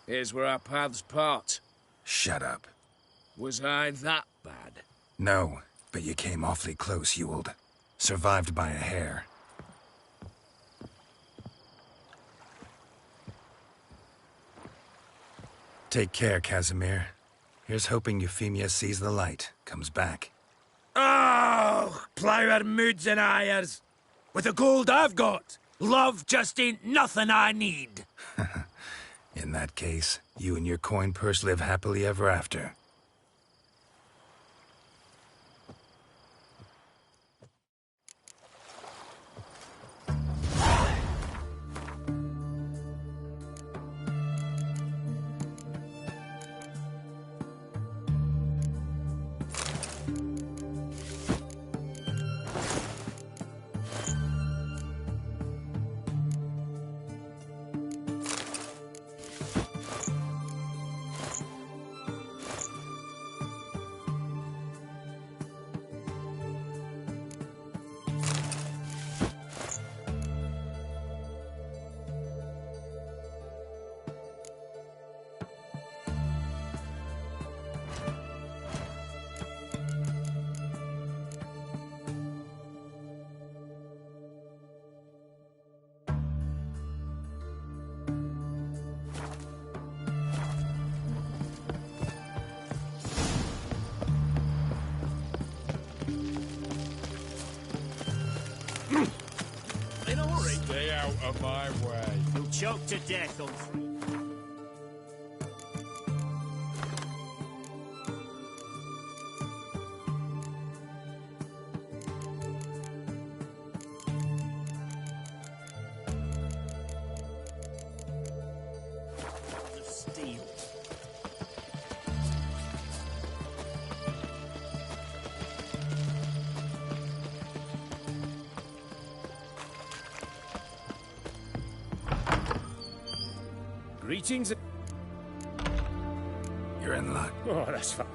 here's where our paths part. Shut up. Was I that bad? No, but you came awfully close, Ewald. Survived by a hair. Take care, Casimir. Here's hoping Euphemia sees the light, comes back. Oh, plougher moods and ires. With the gold I've got, love just ain't nothing I need. In that case, you and your coin purse live happily ever after. In a hurry. Stay out of my way. You'll choke to death on three. Steel. Greetings. You're in luck. Oh, that's fine.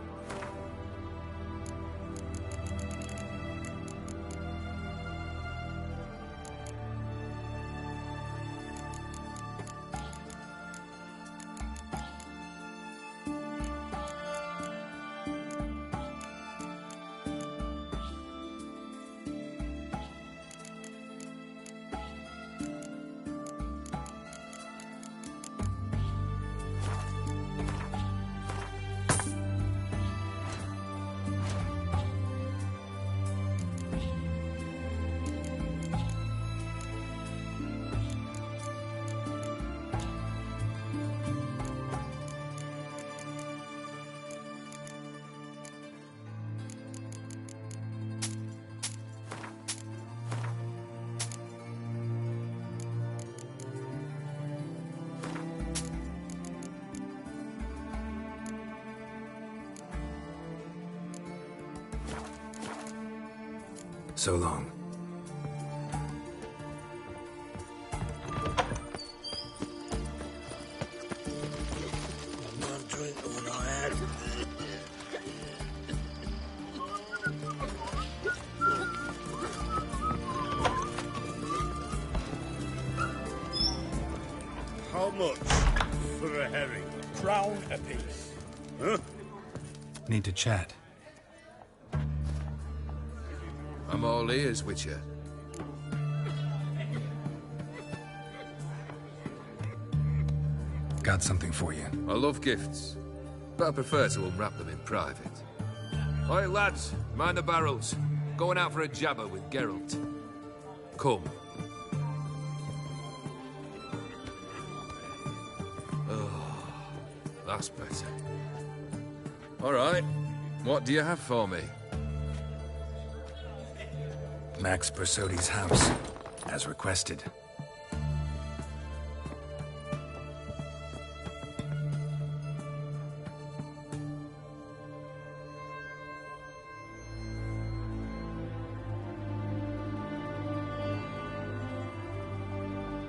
So long. I'm not drinking what I had. How much for a herring? Crown apiece. Huh? Need to chat. I'm all ears, Witcher. got something for you. I love gifts, but I prefer to unwrap them in private. Oi, lads, mind the barrels. Going out for a jabber with Geralt. Come. Oh, that's better. All right, what do you have for me? Max Bersodi's house, as requested.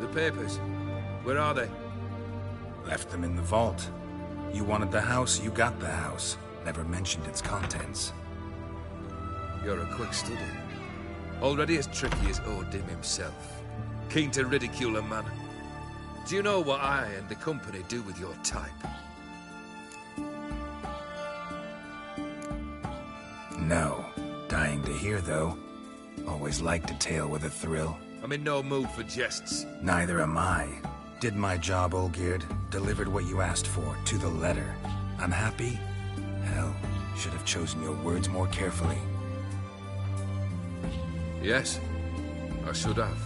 The papers, where are they? Left them in the vault. You wanted the house, you got the house. Never mentioned its contents. You're a quick study. Already as tricky as Odin himself. Keen to ridicule a man. Do you know what I and the company do with your type? No. Dying to hear, though. Always liked a tale with a thrill. I'm in no mood for jests. Neither am I. Did my job, Olgierd. Delivered what you asked for, to the letter. Unhappy? Hell, should have chosen your words more carefully. Yes, I should have.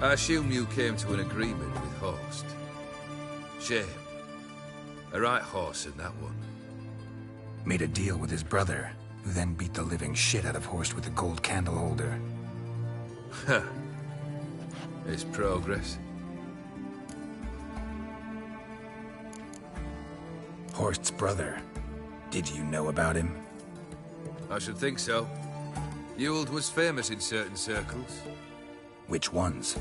I assume you came to an agreement with Horst. Shame. A right horse in that one. Made a deal with his brother, who then beat the living shit out of Horst with a gold candle holder. Huh. It's progress. Horst's brother. Did you know about him? I should think so. Ewald was famous in certain circles. Which ones?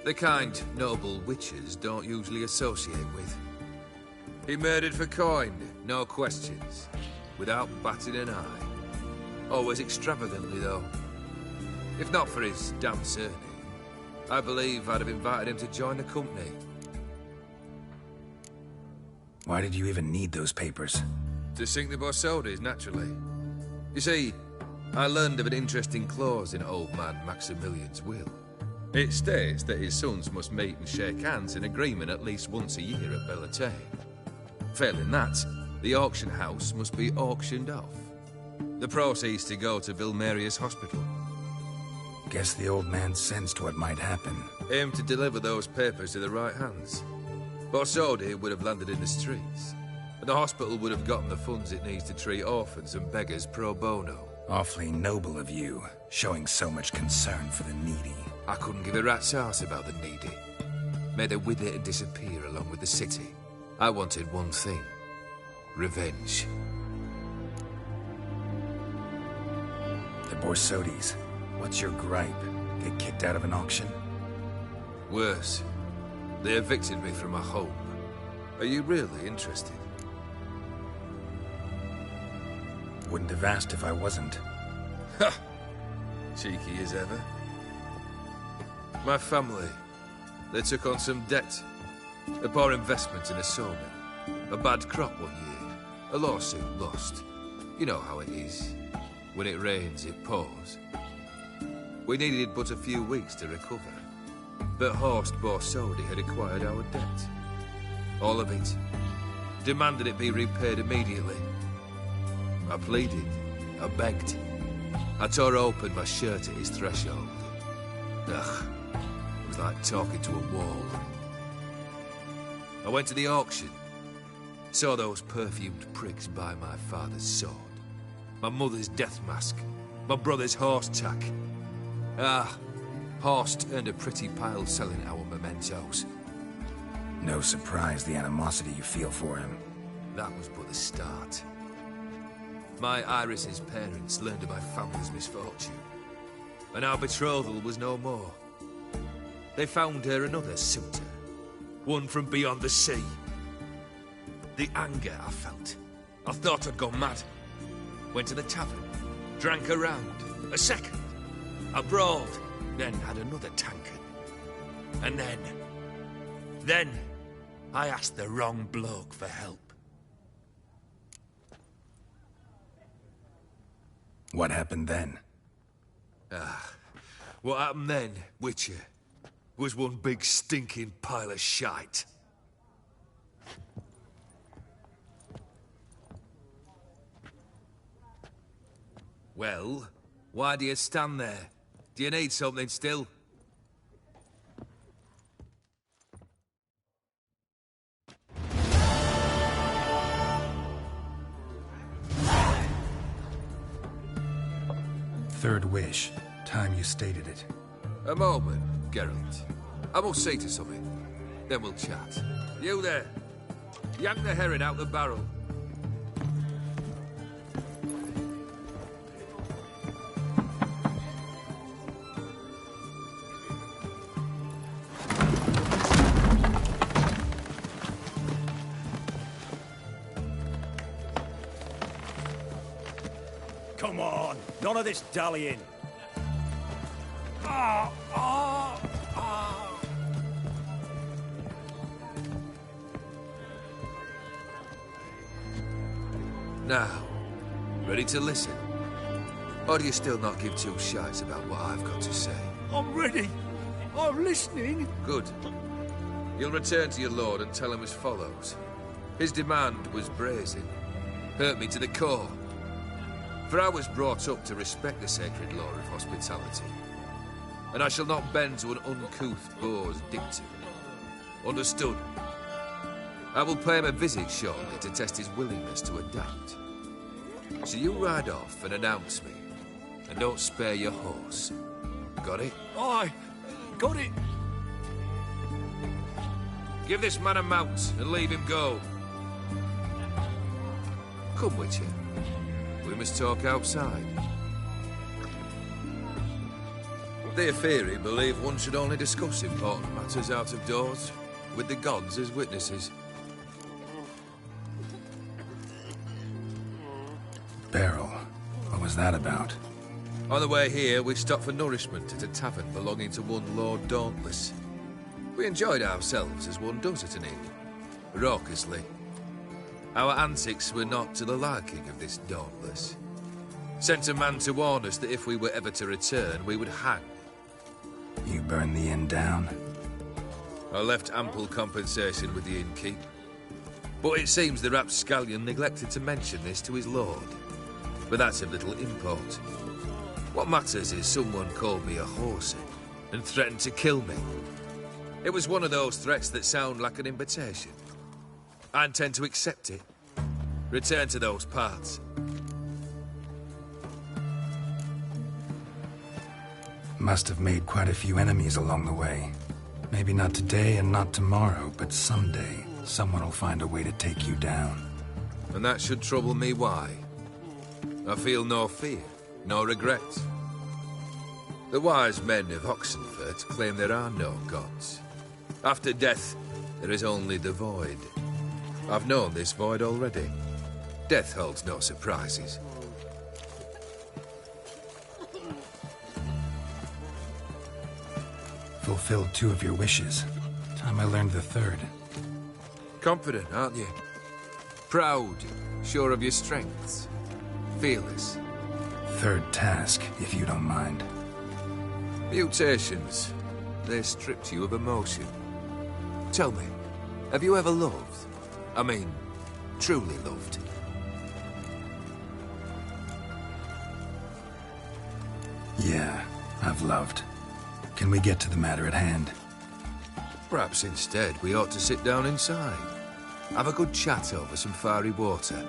The kind noble witches don't usually associate with. He murdered for coin, no questions. Without batting an eye. Always extravagantly, though. If not for his damn surname, I believe I'd have invited him to join the company. Why did you even need those papers? To sink the Borsodis, naturally. You see, I learned of an interesting clause in old man Maximilian's will. It states that his sons must meet and shake hands in agreement at least once a year at Bellatane. Failing that, the auction house must be auctioned off. The proceeds to go to Vilmeria's hospital. Guess the old man sensed what might happen. Aimed to deliver those papers to the right hands. Borsodi would have landed in the streets, and the hospital would have gotten the funds it needs to treat orphans and beggars pro bono. Awfully noble of you, showing so much concern for the needy. I couldn't give a rat's ass about the needy. May they wither and disappear along with the city. I wanted one thing. Revenge. The Borsodis. What's your gripe? Get kicked out of an auction? Worse. They evicted me from my home. Are you really interested? Wouldn't have asked if I wasn't. Ha! Cheeky as ever. My family, they took on some debt. A poor investment in a sawmill. A bad crop one year. A lawsuit lost. You know how it is. When it rains, it pours. We needed but a few weeks to recover. But Horst Borsodi had acquired our debt. All of it. Demanded it be repaid immediately. I pleaded. I begged. I tore open my shirt at his threshold. Ugh. It was like talking to a wall. I went to the auction. Saw those perfumed pricks buy my father's sword. My mother's death mask. My brother's horse tack. Ah, Horst earned a pretty pile selling our mementos. No surprise the animosity you feel for him. That was but the start. My Iris's parents learned of my family's misfortune, and our betrothal was no more. They found her another suitor, one from beyond the sea. The anger I felt. I thought I'd gone mad. Went to the tavern, drank a round, a second. I brawled, then had another tankard. And then I asked the wrong bloke for help. What happened then? What happened then, Witcher? was one big stinking pile of shite. Well, why do you stand there? Do you need something still? Third wish. Time you stated it. A moment, Geralt. I must say to something. Then we'll chat. You there. Yank the herring out the barrel. Come on, none of this dallying. Now, ready to listen? Or do you still not give two shites about what I've got to say? I'm ready. I'm listening. Good. You'll return to your lord and tell him as follows. His demand was brazen. Hurt me to the core. For I was brought up to respect the sacred law of hospitality. And I shall not bend to an uncouth boor's dictum. Understood? I will pay him a visit shortly to test his willingness to adapt. So you ride off and announce me. And don't spare your horse. Got it? Aye, got it. Give this man a mount and leave him go. Come, Witcher. We must talk outside. The Aetheri believe one should only discuss important matters out of doors, with the gods as witnesses. Barrel. What was that about? On the way here, we stopped for nourishment at a tavern belonging to one Lord Dauntless. We enjoyed ourselves as one does at an inn, raucously. Our antics were not to the liking of this Dauntless. Sent a man to warn us that if we were ever to return, we would hang. You burned the inn down? I left ample compensation with the innkeep. But it seems the rapscallion neglected to mention this to his lord. But that's of little import. What matters is someone called me a horsey and threatened to kill me. It was one of those threats that sound like an invitation. I intend to accept it. Return to those parts. Must have made quite a few enemies along the way. Maybe not today and not tomorrow, but someday, someone will find a way to take you down. And that should trouble me why? I feel no fear, no regret. The wise men of Oxenfurt claim there are no gods. After death, there is only the void. I've known this void already. Death holds no surprises. Fulfilled 2 of your wishes. Time I learned the 3rd. Confident, aren't you? Proud, sure of your strengths. Fearless. 3rd task, if you don't mind. Mutations. They stripped you of emotion. Tell me, have you ever loved? I mean, truly loved? Yeah, I've loved. Can we get to the matter at hand? Perhaps instead we ought to sit down inside. Have a good chat over some fiery water.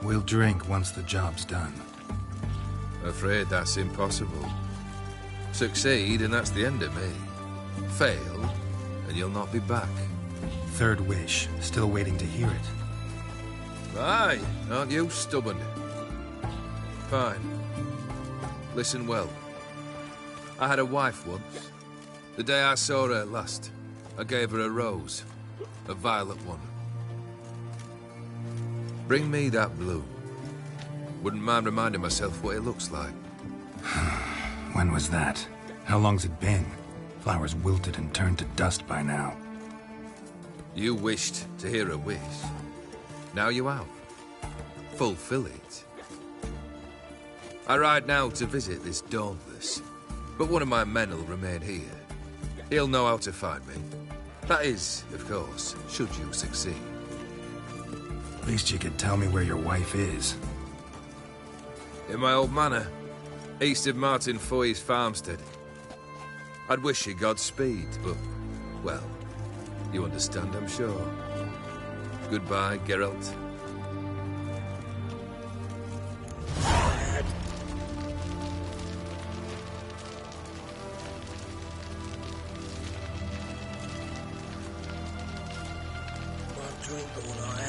We'll drink once the job's done. Afraid that's impossible. Succeed, and that's the end of me. Fail, and you'll not be back. 3rd wish. Still waiting to hear it. Aye, aren't you stubborn? Fine. Listen well. I had a wife once. The day I saw her last, I gave her a rose. A violet one. Bring me that bloom. Wouldn't mind reminding myself what it looks like. When was that? How long's it been? Flowers wilted and turned to dust by now. You wished to hear a wish. Now you have. Fulfill it. I ride now to visit this Dauntless, but one of my men will remain here. He'll know how to find me. That is, of course, should you succeed. At least you could tell me where your wife is. In my old manor, east of Martin Foy's farmstead. I'd wish you Godspeed, but, well, you understand, I'm sure. Goodbye, Geralt. One drink, all I